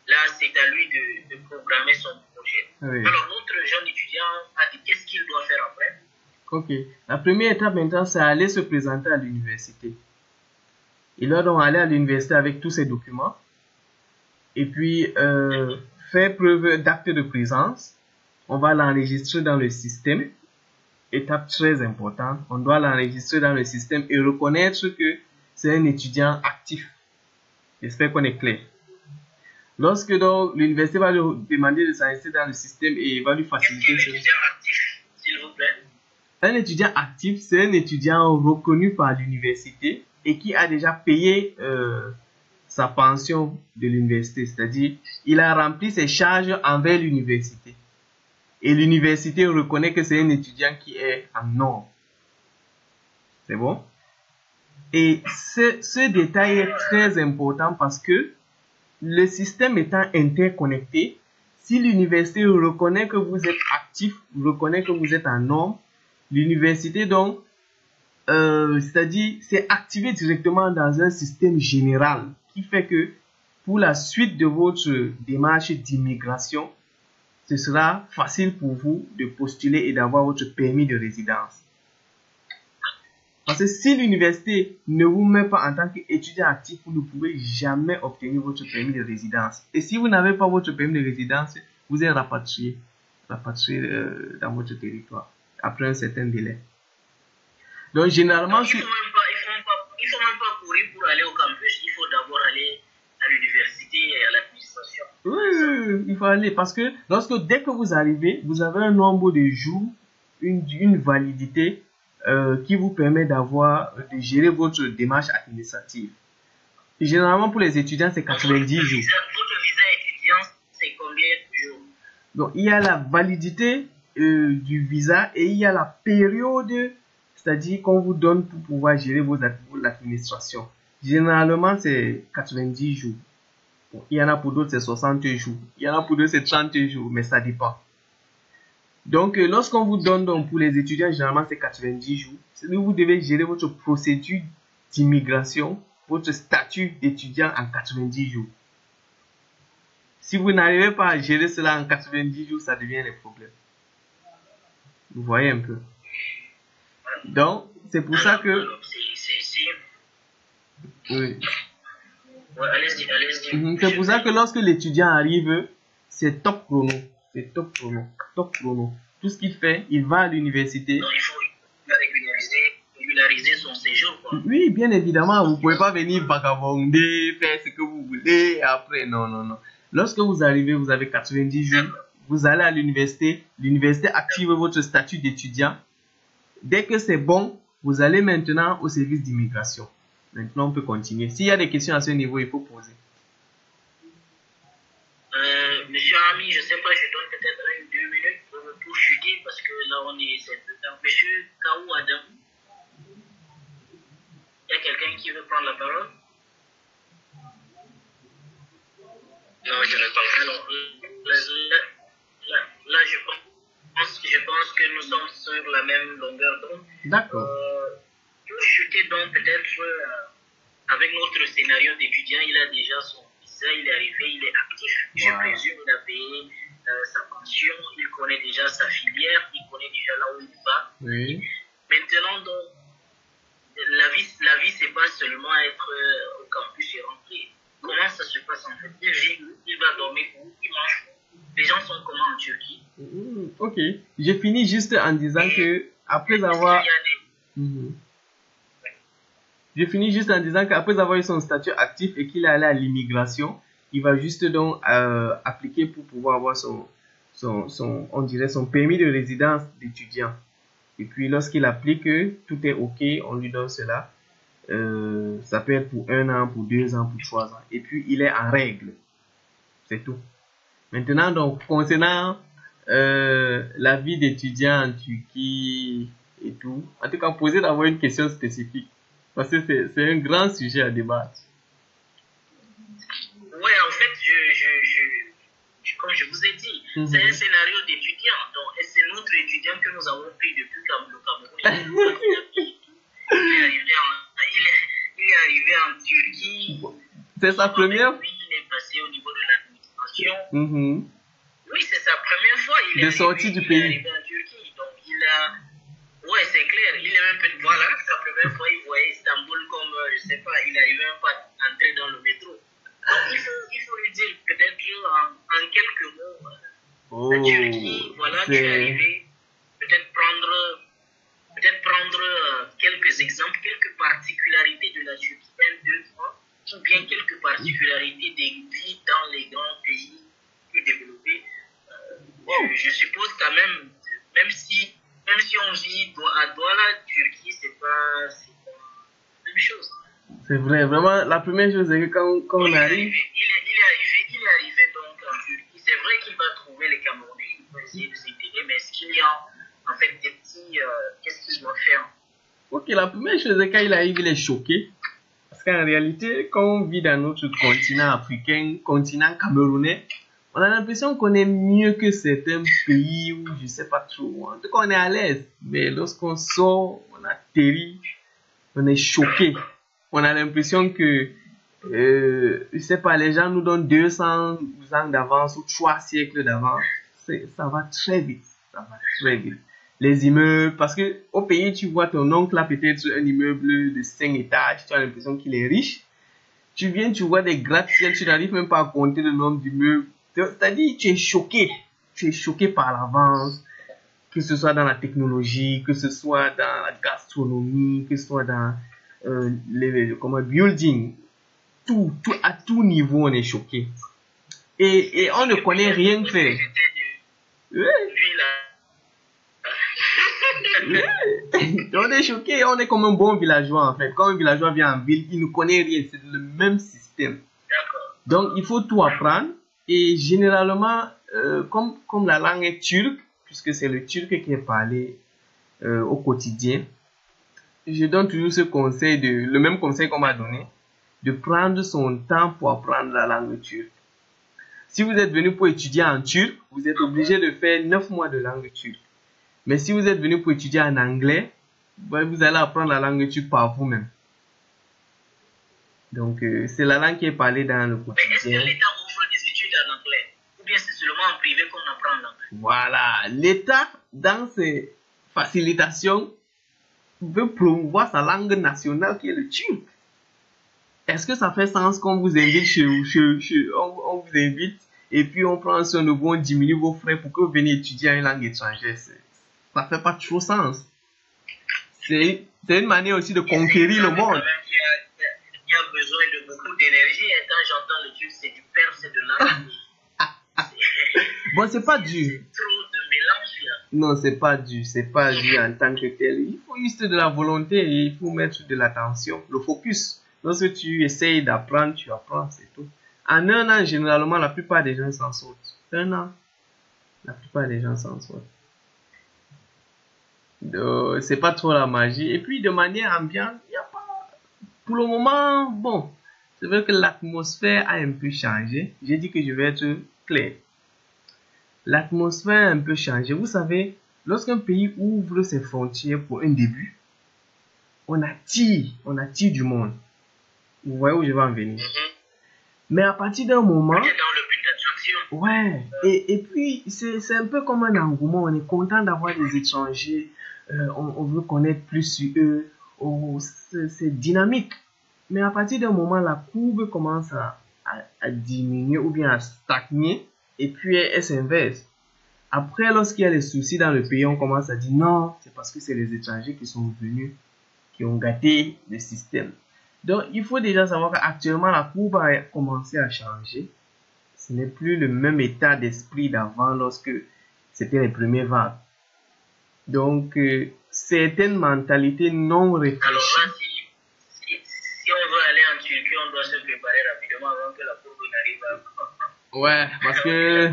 là, c'est à lui de programmer son projet. Oui. Alors, notre jeune étudiant a dit qu'est-ce qu'il doit faire après? Ok. La première étape maintenant, c'est aller se présenter à l'université. Il doit donc aller à l'université avec tous ses documents et puis faire preuve d'acte de présence. On va l'enregistrer dans le système. Étape très importante. On doit l'enregistrer dans le système et reconnaître que c'est un étudiant actif. J'espère qu'on est clair. Lorsque donc l'université va lui demander de s'enregistrer dans le système et va lui faciliter. Qu'est-ce qu'un étudiant actif, s'il vous plaît? Un étudiant actif, c'est un étudiant reconnu par l'université et qui a déjà payé sa pension de l'université. C'est-à-dire, il a rempli ses charges envers l'université. Et l'université reconnaît que c'est un étudiant qui est en norme. C'est bon? Et ce détail est très important parce que le système étant interconnecté, si l'université reconnaît que vous êtes actif, reconnaît que vous êtes en norme, l'université donc, c'est-à-dire, c'est activé directement dans un système général qui fait que pour la suite de votre démarche d'immigration, ce sera facile pour vous de postuler et d'avoir votre permis de résidence. Parce que si l'université ne vous met pas en tant qu'étudiant actif, vous ne pouvez jamais obtenir votre permis de résidence. Et si vous n'avez pas votre permis de résidence, vous êtes rapatrié dans votre territoire après un certain délai. Donc généralement, Il ne faut même pas courir pour aller au campus, il faut d'abord aller à l'université et à l'administration. Oui, il faut aller parce que dès que vous arrivez, vous avez un nombre de jours, une validité qui vous permet de gérer votre démarche administrative. Et généralement, pour les étudiants, c'est 90 jours. Votre visa étudiant, c'est combien de jours? Donc, il y a la validité du visa et il y a la période, c'est-à-dire qu'on vous donne pour pouvoir gérer l'administration. Généralement, c'est 90 jours. Bon, il y en a pour d'autres, c'est 60 jours. Il y en a pour d'autres, c'est 30 jours, mais ça dépend. Donc, lorsqu'on vous donne, donc, pour les étudiants, généralement, c'est 90 jours. C'est que vous devez gérer votre procédure d'immigration, votre statut d'étudiant en 90 jours. Si vous n'arrivez pas à gérer cela en 90 jours, ça devient un problème. Vous voyez un peu. Donc, c'est pour ça que... Oui. Ouais, allez-y. C'est pour ça que lorsque l'étudiant arrive, c'est top chrono. C'est top chrono. Tout ce qu'il fait, il va à l'université. Donc, il faut régulariser son séjour, quoi. Oui, bien évidemment, vous ne pouvez pas venir vagabonder, faire ce que vous voulez, et après, non. Lorsque vous arrivez, vous avez 90 jours, vous allez à l'université, l'université active votre statut d'étudiant. Dès que c'est bon, vous allez maintenant au service d'immigration. Maintenant, on peut continuer. S'il y a des questions à ce niveau, il faut poser. Monsieur Ami, je ne sais pas, je donne peut-être 1 ou 2 minutes pour chuter parce que là, c'est peu temps. Monsieur Kaou Adam, il y a quelqu'un qui veut prendre la parole? Non, je n'ai pas. Alors, là, je pense que nous sommes sur la même longueur d'onde. D'accord. Pour chuter donc peut-être avec notre scénario d'étudiant, il a déjà son visa, il est arrivé, il est actif. Je présume il a payé sa pension, il connaît déjà sa filière, il connaît déjà là où il va. Oui. Maintenant, donc, la vie c'est pas seulement être au campus et rentrer. Comment ça se passe en fait? Il va dormir où? Il mange où? Les gens sont comment en Turquie? Ok. Je finis juste en disant que après avoir... Je finis juste en disant qu'après avoir eu son statut actif et qu'il est allé à l'immigration, il va juste donc appliquer pour pouvoir avoir on dirait son permis de résidence d'étudiant. Et puis lorsqu'il applique, tout est OK, on lui donne cela. Ça peut être pour 1 an, pour 2 ans, pour 3 ans. Et puis il est en règle. C'est tout. Maintenant, donc, concernant la vie d'étudiant en Turquie et tout, en tout cas, posez d'abord une question spécifique. Parce que c'est un grand sujet à débattre. Oui, en fait, comme je vous ai dit, c'est un scénario d'étudiant. Donc, et c'est notre étudiant que nous avons pris depuis le Cameroun. Il est arrivé en Turquie. C'est sa première fois. Il est passé au niveau de l'administration. Oui, c'est sa première fois. Il est sorti du pays. Il est arrivé en Turquie. Donc, il a... Ouais, c'est clair. Il est même peut-être... Voilà, sa première fois, il voyait Istanbul comme, je sais pas, il n'arrivait même pas à entrer dans le métro. Donc, il faut lui dire peut-être en quelques mots, la Turquie, voilà, tu es arrivé, peut-être prendre quelques exemples, quelques particularités de la Turquie, 1, 2, 3, ou bien quelques particularités des vies dans les grands pays plus développés. Je suppose quand même, même si on vit à Douala, Turquie, c'est pas la même chose. C'est vrai, vraiment, la première chose c'est que quand on arrive... Il est arrivé donc en Turquie. C'est vrai qu'il va trouver les Camerounais, il va essayer de s'intégrer, mais est-ce qu'il y a en fait des petits... qu'est-ce qu'il doit faire? Ok, la première chose c'est quand il arrive, il est choqué. Parce qu'en réalité, quand on vit dans notre continent africain, continent camerounais, on a l'impression qu'on est mieux que certains pays où je sais pas trop. En tout cas, on est à l'aise. Mais lorsqu'on sort, on atterrit, on est choqué. On a l'impression que, je sais pas, les gens nous donnent 200 ans d'avance ou 3 siècles d'avance. Ça va très vite. Ça va très vite. Les immeubles, parce que au pays, tu vois ton oncle là peut-être sur un immeuble de 5 étages, tu as l'impression qu'il est riche. Tu viens, tu vois des gratte-ciel, tu n'arrives même pas à compter le nombre d'immeubles. C'est-à-dire, tu es choqué. Tu es choqué par l'avance, que ce soit dans la technologie, que ce soit dans la gastronomie, que ce soit dans les building. Tout, à tout niveau, on est choqué. Et on ne connaît rien faire. Oui. On est choqué, on est comme un bon villageois en fait. Quand un villageois vient en ville, il ne connaît rien, c'est le même système. Donc il faut tout apprendre. Et généralement, comme la langue est turque, puisque c'est le turc qui est parlé au quotidien, je donne toujours ce conseil, le même conseil qu'on m'a donné, de prendre son temps pour apprendre la langue turque. Si vous êtes venu pour étudier en turc, vous êtes obligé de faire 9 mois de langue turque. Mais si vous êtes venu pour étudier en anglais, vous allez apprendre la langue turque par vous-même. Donc, c'est la langue qui est parlée dans le quotidien. Mais est-ce que l'État offre des études en anglais? Ou bien c'est seulement en privé qu'on apprend l'anglais? Voilà. L'État, dans ses facilitations, veut promouvoir sa langue nationale qui est le turc. Est-ce que ça fait sens qu'on vous invite on vous invite et puis on prend son nouveau, on diminue vos frais pour que vous veniez étudier une langue étrangère? Ça fait pas trop sens. C'est une manière aussi de conquérir le monde. Il y a besoin de beaucoup d'énergie et quand j'entends le turc, c'est du perse, c'est de l'arabe. Bon, c'est pas dur. C'est trop de mélange là. Non, c'est pas dur en tant que tel. Il faut juste de la volonté et il faut mettre de l'attention, le focus. Lorsque tu essayes d'apprendre, tu apprends, c'est tout. En 1 an, généralement, la plupart des gens s'en sortent. 1 an, la plupart des gens s'en sortent. C'est pas trop la magie. Et puis, de manière ambiante, il n'y a pas... Pour le moment, bon, c'est vrai que l'atmosphère a un peu changé. J'ai dit que je vais être clair. L'atmosphère a un peu changé. Vous savez, lorsqu'un pays ouvre ses frontières pour un début, on attire du monde. Vous voyez où je vais en venir. Mais à partir d'un moment... Dans le but d'attraction. Ouais. Et puis, c'est un peu comme un engouement. On est content d'avoir des étrangers. On veut connaître plus sur eux. C'est dynamique. Mais à partir d'un moment, la courbe commence à diminuer ou bien à stagner. Et puis, elle s'inverse. Après, lorsqu'il y a des soucis dans le pays, on commence à dire non, c'est parce que c'est les étrangers qui sont venus, qui ont gâté le système. Donc, il faut déjà savoir qu'actuellement, la courbe a commencé à changer. Ce n'est plus le même état d'esprit d'avant lorsque c'était les premiers vagues. Donc, certaines mentalités non réfléchies. Alors là, si on veut aller en Turquie, on doit se préparer rapidement avant que la courbe n'arrive à... Ouais, parce que...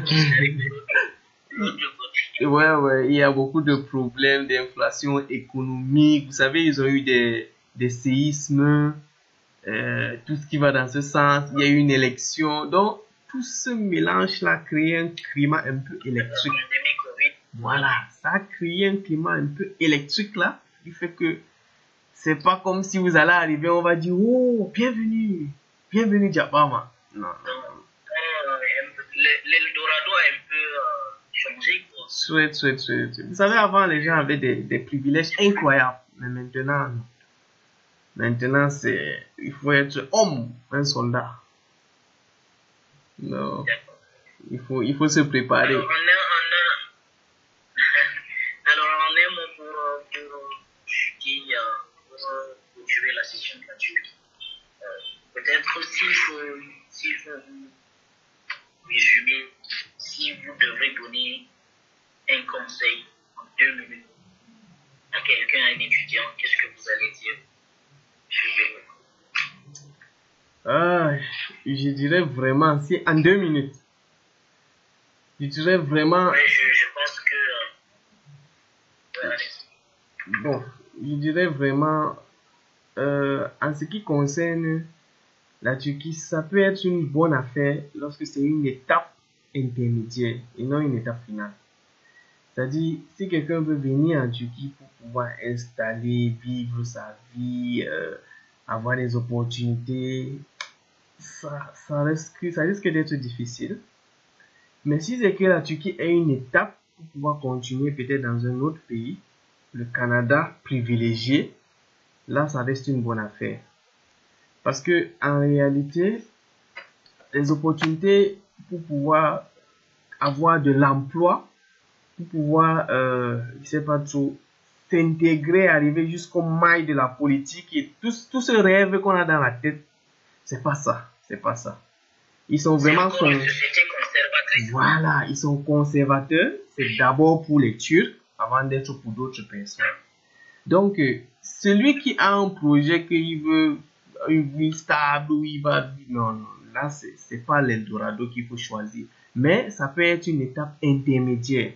ouais, il y a beaucoup de problèmes d'inflation économique. Vous savez, ils ont eu des séismes, tout ce qui va dans ce sens. Il y a eu une élection. Donc, tout ce mélange-là crée un climat un peu électrique. Voilà, ça a créé un climat un peu électrique là, qui fait que c'est pas comme si vous allez arriver, on va dire oh, bienvenue Diabama. Non. L'Eldorado a un peu changé quoi. Souhaite. Vous savez, avant les gens avaient des privilèges incroyables, mais maintenant, non. Maintenant, il faut être homme, un soldat. Non, il faut se préparer. Alors, on est mot pour tuer la session de la Turquie. Peut-être s'il faut vous résumer, si vous devrez donner un conseil en 2 minutes à quelqu'un, à un étudiant, qu'est-ce que vous allez dire? Je dirais vraiment, si en 2 minutes, je dirais vraiment... Ouais, je pense que... Bon, je dirais vraiment, en ce qui concerne la Turquie, ça peut être une bonne affaire lorsque c'est une étape intermédiaire et non une étape finale. C'est-à-dire, si quelqu'un veut venir en Turquie pour pouvoir installer, vivre sa vie, avoir des opportunités, ça risque d'être difficile. Mais si c'est que la Turquie est une étape pour pouvoir continuer peut-être dans un autre pays, le Canada privilégié, là ça reste une bonne affaire. Parce que en réalité, les opportunités pour pouvoir avoir de l'emploi, pour pouvoir, je sais pas trop, s'intégrer, arriver jusqu'au mailles de la politique et tout ce rêve qu'on a dans la tête, c'est pas ça. Ils sont vraiment voilà, ils sont conservateurs. C'est d'abord pour les Turcs avant d'être pour d'autres personnes. Donc, celui qui a un projet qu'il veut une vie stable où il va, non, là c'est pas l'Eldorado qu'il faut choisir. Mais ça peut être une étape intermédiaire.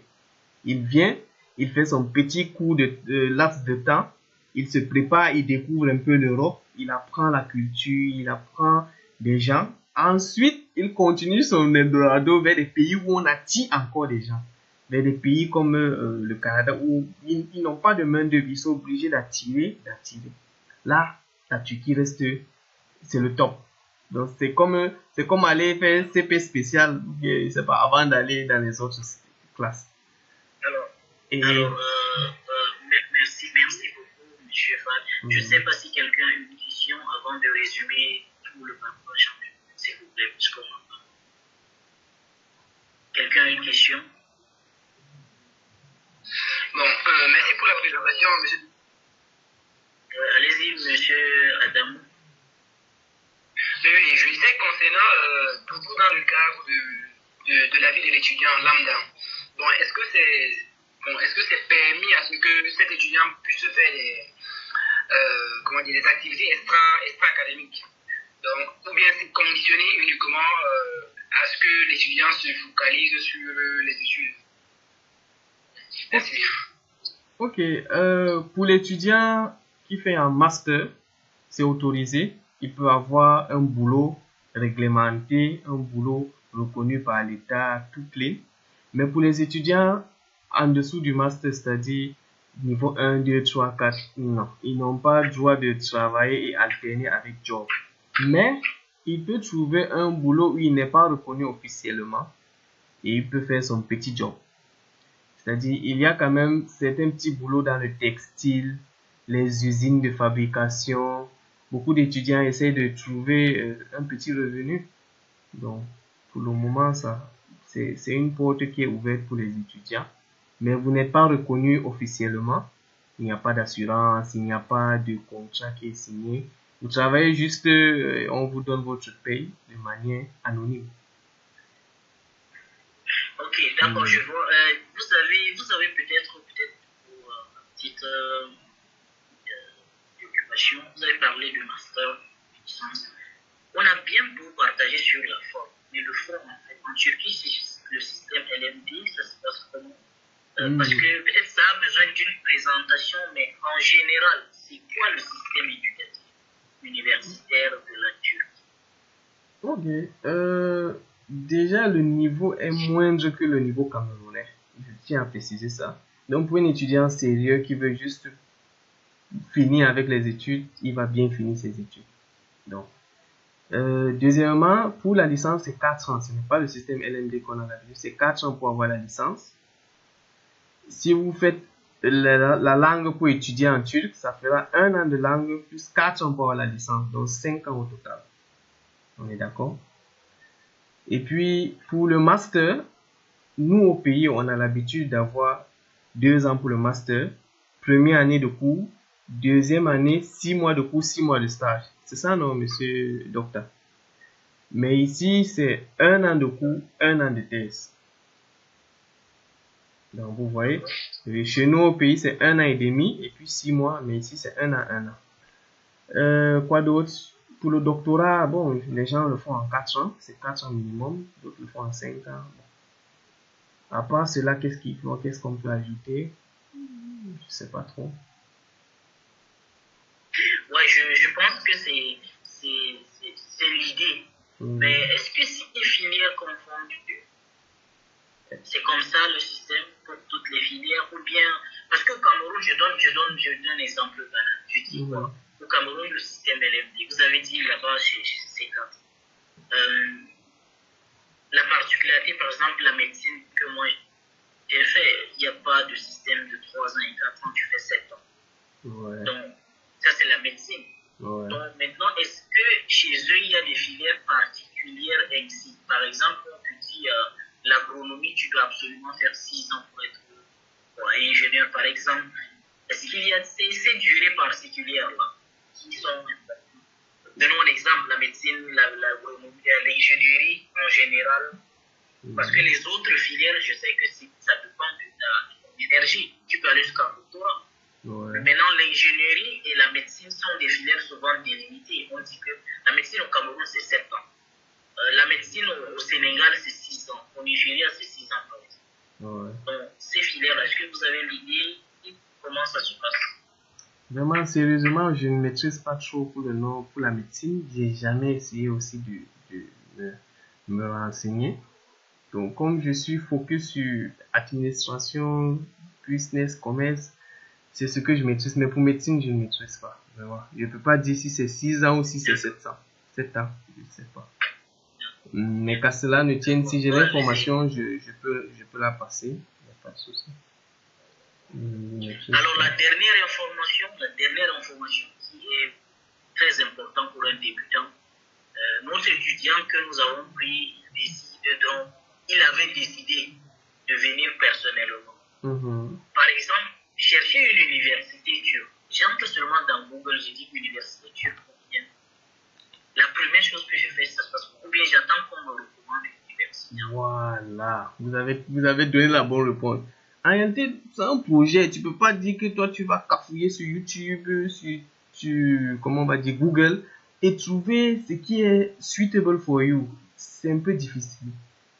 Il vient, il fait son petit coup de laps de temps, il se prépare, il découvre un peu l'Europe, il apprend la culture, il apprend des gens. Ensuite, il continue son Eldorado vers des pays où on attire encore des gens. Vers des pays comme le Canada où ils n'ont pas de main-d'œuvre, ils sont obligés d'attirer. Là, la Turquie reste, c'est le top. Donc, c'est comme aller faire un CP spécial, je sais pas, avant d'aller dans les autres classes. Merci beaucoup, M. Fad. Je ne sais pas si quelqu'un a une question avant de résumer tout le parcours champion, s'il vous plaît, parce qu'on entend. Quelqu'un a une question? Bon, merci pour la présentation, monsieur. Allez-y, monsieur Adam. Oui, je disais concernant toujours dans le cadre de la vie de l'étudiant lambda. Bon, est-ce que c'est permis à ce que cet étudiant puisse faire des activités extra-académiques? Donc, ou bien c'est conditionné uniquement à ce que l'étudiant se focalise sur les études? Merci. Ok, pour l'étudiant qui fait un master, c'est autorisé. Il peut avoir un boulot réglementé, un boulot reconnu par l'État, tout clean. Mais pour les étudiants en dessous du master, c'est-à-dire niveau 1, 2, 3, 4, non. Ils n'ont pas le droit de travailler et alterner avec job. Mais il peut trouver un boulot où il n'est pas reconnu officiellement et il peut faire son petit job. C'est-à-dire, il y a quand même certains petits boulots dans le textile, les usines de fabrication. Beaucoup d'étudiants essaient de trouver un petit revenu. Donc, pour le moment, ça C'est une porte qui est ouverte pour les étudiants, mais vous n'êtes pas reconnu officiellement. Il n'y a pas d'assurance, il n'y a pas de contrat qui est signé. Vous travaillez juste, on vous donne votre paye de manière anonyme. Ok, d'accord, je vois. Vous avez peut-être pour une petite occupation, vous avez parlé de master, de licence. On a bien beau partager sur la forme, mais le fond, en fait, en Turquie, c'est le système LMD, ça se passe comment? Parce que peut-être ça a besoin d'une présentation, mais en général, c'est quoi le système éducatif universitaire de la Turquie? Ok. Déjà, le niveau est moindre que le niveau camerounais. Je tiens à préciser ça. Donc, pour un étudiant sérieux qui veut juste finir avec les études, il va bien finir ses études. Donc, deuxièmement, pour la licence, c'est 4 ans. Ce n'est pas le système LMD qu'on a l'habitude. C'est 4 ans pour avoir la licence. Si vous faites la langue pour étudier en turc, ça fera 1 an de langue plus 4 ans pour avoir la licence. Donc, 5 ans au total. On est d'accord? Et puis, pour le master, nous au pays, on a l'habitude d'avoir 2 ans pour le master. Première année de cours, deuxième année, 6 mois de cours, 6 mois de stage. C'est ça, non, monsieur docteur? Mais ici, c'est 1 an de cours, 1 an de thèse. Donc, vous voyez, chez nous au pays, c'est 1 an et demi, et puis 6 mois, mais ici, c'est 1 an, 1 an. Quoi d'autre? Pour le doctorat, bon, les gens le font en 4 ans, c'est 4 ans minimum, d'autres le font en 5 ans. Bon. À part cela, qu'est-ce qu'on peut ajouter? Je sais pas trop. Ouais, je pense que c'est l'idée. Mais est-ce que c'est des filières confondues? C'est comme ça le système pour toutes les filières? Ou bien, parce qu'au Cameroun, je donne un exemple banal. Je dis quoi? Au Cameroun, le système LMD, vous avez dit là-bas, c'est 4. La particularité, par exemple, la médecine que moi j'ai fait, il n'y a pas de système de 3 ans et 4 ans, tu fais 7 ans. Ouais. Donc, ça c'est la médecine. Ouais. Donc, maintenant, est-ce que chez eux, il y a des filières particulières existent? Par exemple, on te dit l'agronomie, tu dois absolument faire 6 ans pour être ingénieur, par exemple. Est-ce qu'il y a ces durées particulières-là qui sont... Donnons un exemple, la médecine, l'agronomie, l'ingénierie en général. Parce que les autres filières, je sais que ça dépend de l'énergie. Tu peux aller jusqu'à doctorat. Ouais. Mais maintenant, l'ingénierie et la médecine sont des filières souvent délimitées. On dit que la médecine au Cameroun, c'est 7 ans. La médecine au Sénégal, c'est 6 ans. Au Nigeria, c'est 6 ans, par exemple. Ouais. Donc, ces filières, est-ce que vous avez l'idée comment ça se passe? Vraiment, sérieusement, je ne maîtrise pas trop pour le nom, pour la médecine. J'ai jamais essayé aussi de me renseigner. Donc, comme je suis focus sur administration, business, commerce, c'est ce que je maîtrise. Mais pour médecine, je ne maîtrise pas. Vraiment. Je ne peux pas dire si c'est 6 ans ou si c'est 7 ans. 7 ans, je ne sais pas. Mais qu'à cela ne tienne, si j'ai l'information, je peux la passer. Il n'y a pas de souci. Alors, la dernière information qui est très importante pour un débutant, notre étudiant que nous avons pris, il avait décidé de venir personnellement. Par exemple, chercher une université turque. J'entre seulement dans Google, je dis université turque. La première chose que je fais, ça se passe, ou bien j'attends qu'on me recommande une université. Voilà, vous avez donné la bonne réponse. En réalité, c'est un projet. Tu peux pas dire que toi, tu vas cafouiller sur YouTube, sur comment on va dire, Google, et trouver ce qui est suitable for you. C'est un peu difficile.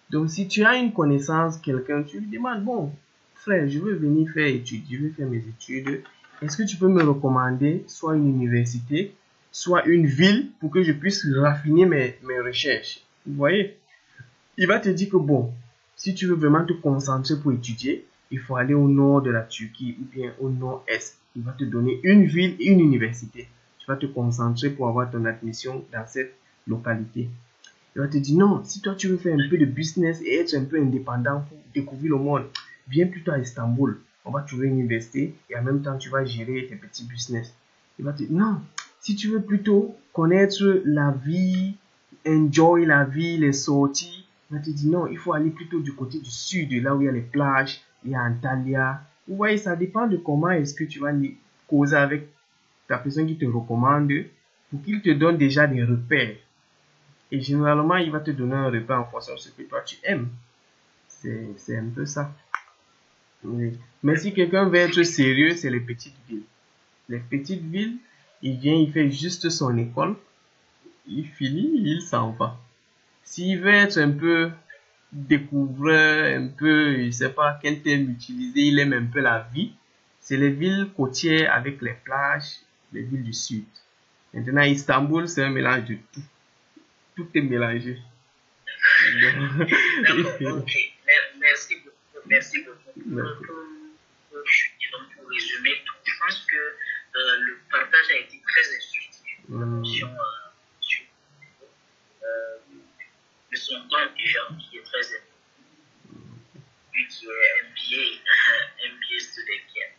Donc, si tu as une connaissance, quelqu'un, tu lui demandes, bon, frère, je veux venir faire études, je veux faire mes études. Est-ce que tu peux me recommander soit une université, soit une ville pour que je puisse raffiner mes recherches? Vous voyez? Il va te dire que bon, si tu veux vraiment te concentrer pour étudier, il faut aller au nord de la Turquie ou bien au nord-est. Il va te donner une ville et une université. Tu vas te concentrer pour avoir ton admission dans cette localité. Il va te dire non, si toi tu veux faire un peu de business et être un peu indépendant pour découvrir le monde, viens plutôt à Istanbul. On va trouver une université et en même temps tu vas gérer tes petits business. Il va te dire non, si tu veux plutôt connaître la vie, enjoy la vie, les sorties, On va te dire non, il faut aller plutôt du côté du sud, là où il y a les plages, il y a Antalya. Vous voyez, ça dépend de comment est-ce que tu vas causer avec la personne qui te recommande pour qu'il te donne déjà des repères. Et généralement, il va te donner un repère en fonction de ce que toi tu aimes. C'est un peu ça. Oui. Mais si quelqu'un veut être sérieux, c'est les petites villes. Les petites villes, il vient, il fait juste son école, il finit, il s'en va. S'il veut être un peu découvreur, un peu, je sais pas quel terme utiliser, il aime un peu la vie, c'est les villes côtières avec les plages, les villes du sud. Maintenant, Istanbul, c'est un mélange de tout. Tout est mélangé. D'accord, ok. Merci beaucoup. Merci beaucoup. Pour résumer tout, je pense que le partage a été très instructif. Sur de son temps déjà, qui est très important. Lui qui est MBA student qui est.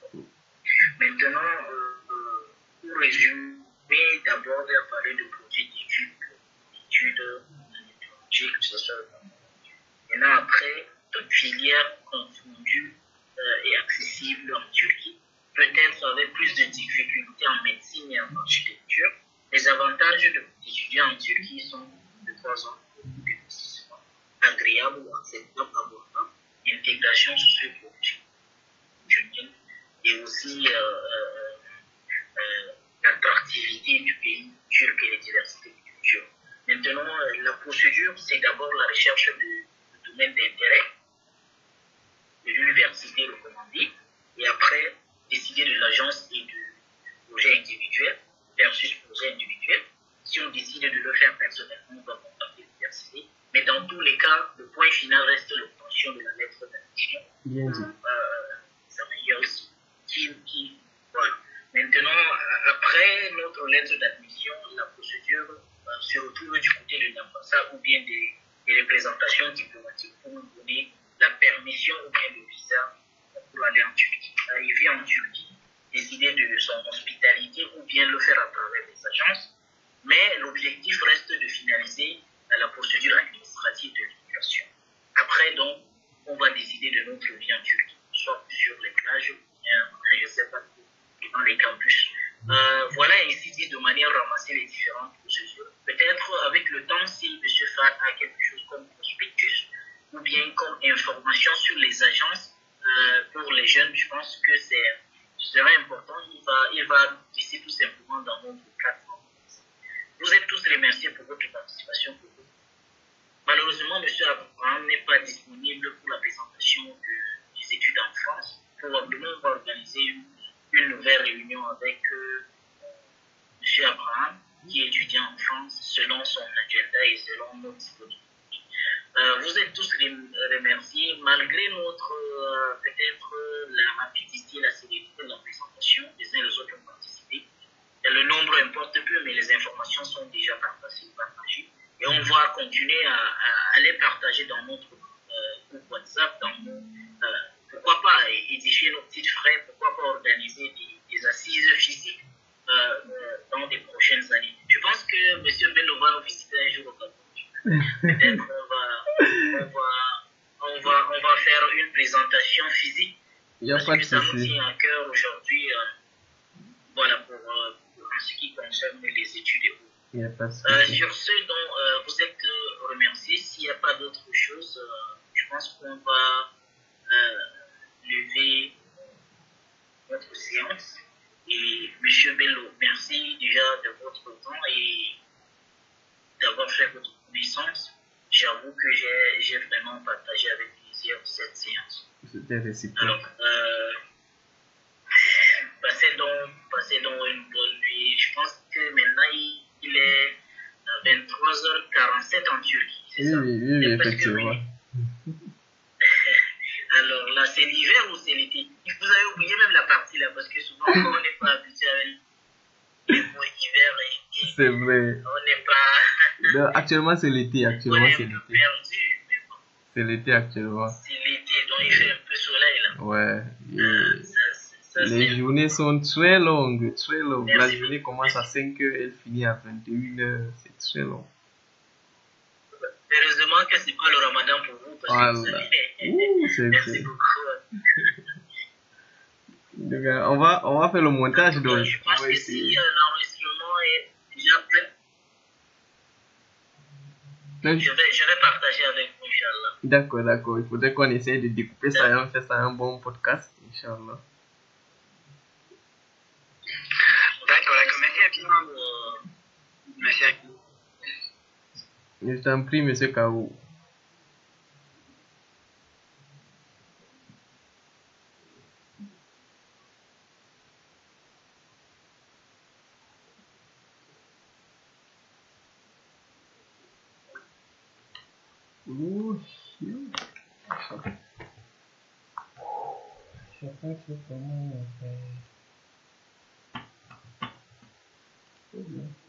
Maintenant, pour résumer, d'abord, on va parler de produits d'études étrangères, que ce soit. Maintenant, après, toute filière confondue est accessible en Turquie, peut-être avec plus de difficultés en médecine et en architecture. Les avantages d'étudier en Turquie sont de 3 ans d'investissement agréable ou acceptable, abordable, intégration socio-culturelle et aussi l'attractivité du pays turc et les diversités de culture. Maintenant, la procédure, c'est d'abord la recherche du domaine d'intérêt de l'université recommandée et après décider de l'agence et du projet individuel versus projet individuel. Si on décide de le faire personnellement, on va contacter l'université. Mais dans tous les cas, le point final reste l'obtention de la lettre d'admission. Bien dit. Ça veut aussi. Voilà. Maintenant, après notre lettre d'admission, la procédure se retrouve du côté de l'ambassade ou bien des représentations diplomatiques pour nous donner la permission ou bien le visa pour aller en Turquie. Arriver en Turquie, décider de son hospitalité ou bien le faire à travers les agences. Mais l'objectif reste de finaliser la procédure administrative de l'immigration. Après, donc, on va décider de notre vie en Turquie, soit sur les plages ou bien, je ne sais pas, dans les campus. Voilà ainsi dit de manière ramassée les différentes procédures. Peut-être avec le temps, si M. Fad a quelque chose comme prospectus ou bien comme information sur les agences pour les jeunes, je pense que ce serait important. Il va glisser tout simplement dans notre plateforme. Vous êtes tous remerciés pour votre participation. Malheureusement, M. Abraham n'est pas disponible pour la présentation des études en France. Probablement, on va organiser une nouvelle réunion avec M. Abraham, qui est étudiant en France, selon son agenda et selon notre disponibilité. Vous êtes tous remerciés, malgré notre, peut-être, la rapidité, la célérité de la présentation. Les uns et les autres ont participé. Le nombre importe peu, mais les informations sont déjà partagées. Et on va continuer à les partager dans notre groupe WhatsApp, pourquoi pas édifier nos petites frais, pourquoi pas organiser des assises physiques dans les prochaines années. Je pense que M. Bello va nous visiter un jour au Cameroun. Peut-être on va faire une présentation physique. Il n'y a pas de ça nous tient à cœur aujourd'hui. Voilà, pour en ce qui concerne les études et autres. Sur ce dont vous êtes remerciés, s'il n'y a pas d'autre chose, je pense qu'on va lever notre séance. Et M. Bello, merci déjà de votre temps et d'avoir fait votre connaissance. J'avoue que j'ai vraiment partagé avec plaisir cette séance. C'était réciproque. Alors, passez donc une bonne nuit. Je pense que maintenant il est 23h47 en Turquie. C'est ça? Oui, effectivement. Alors là, c'est l'hiver ou c'est l'été? Vous avez oublié même la partie là, parce que souvent on n'est pas habitué avec les mots hiver et c'est vrai. On n'est pas. Non, actuellement c'est l'été. Actuellement c'est l'été. Perdu, mais bon. C'est l'été actuellement. C'est l'été, donc il fait un peu soleil là. Ouais. Les journées sont très longues, très longues. Merci. La journée commence à 5h, elle finit à 21h. C'est très long. Heureusement que c'est pas le ramadan. Voilà. Ouh, Merci beaucoup. Donc, on va faire le montage. Donc, Je on pense va que essayer. si l'enregistrement est déjà prêt, je vais partager avec vous, Inch'Allah. D'accord, d'accord. Il faudrait qu'on essaye de découper ça et on fait ça un bon podcast, Inch'Allah. D'accord, merci à vous. Merci à vous. Je t'en prie, monsieur Kaou. Ouh, je sais pas comment on fait.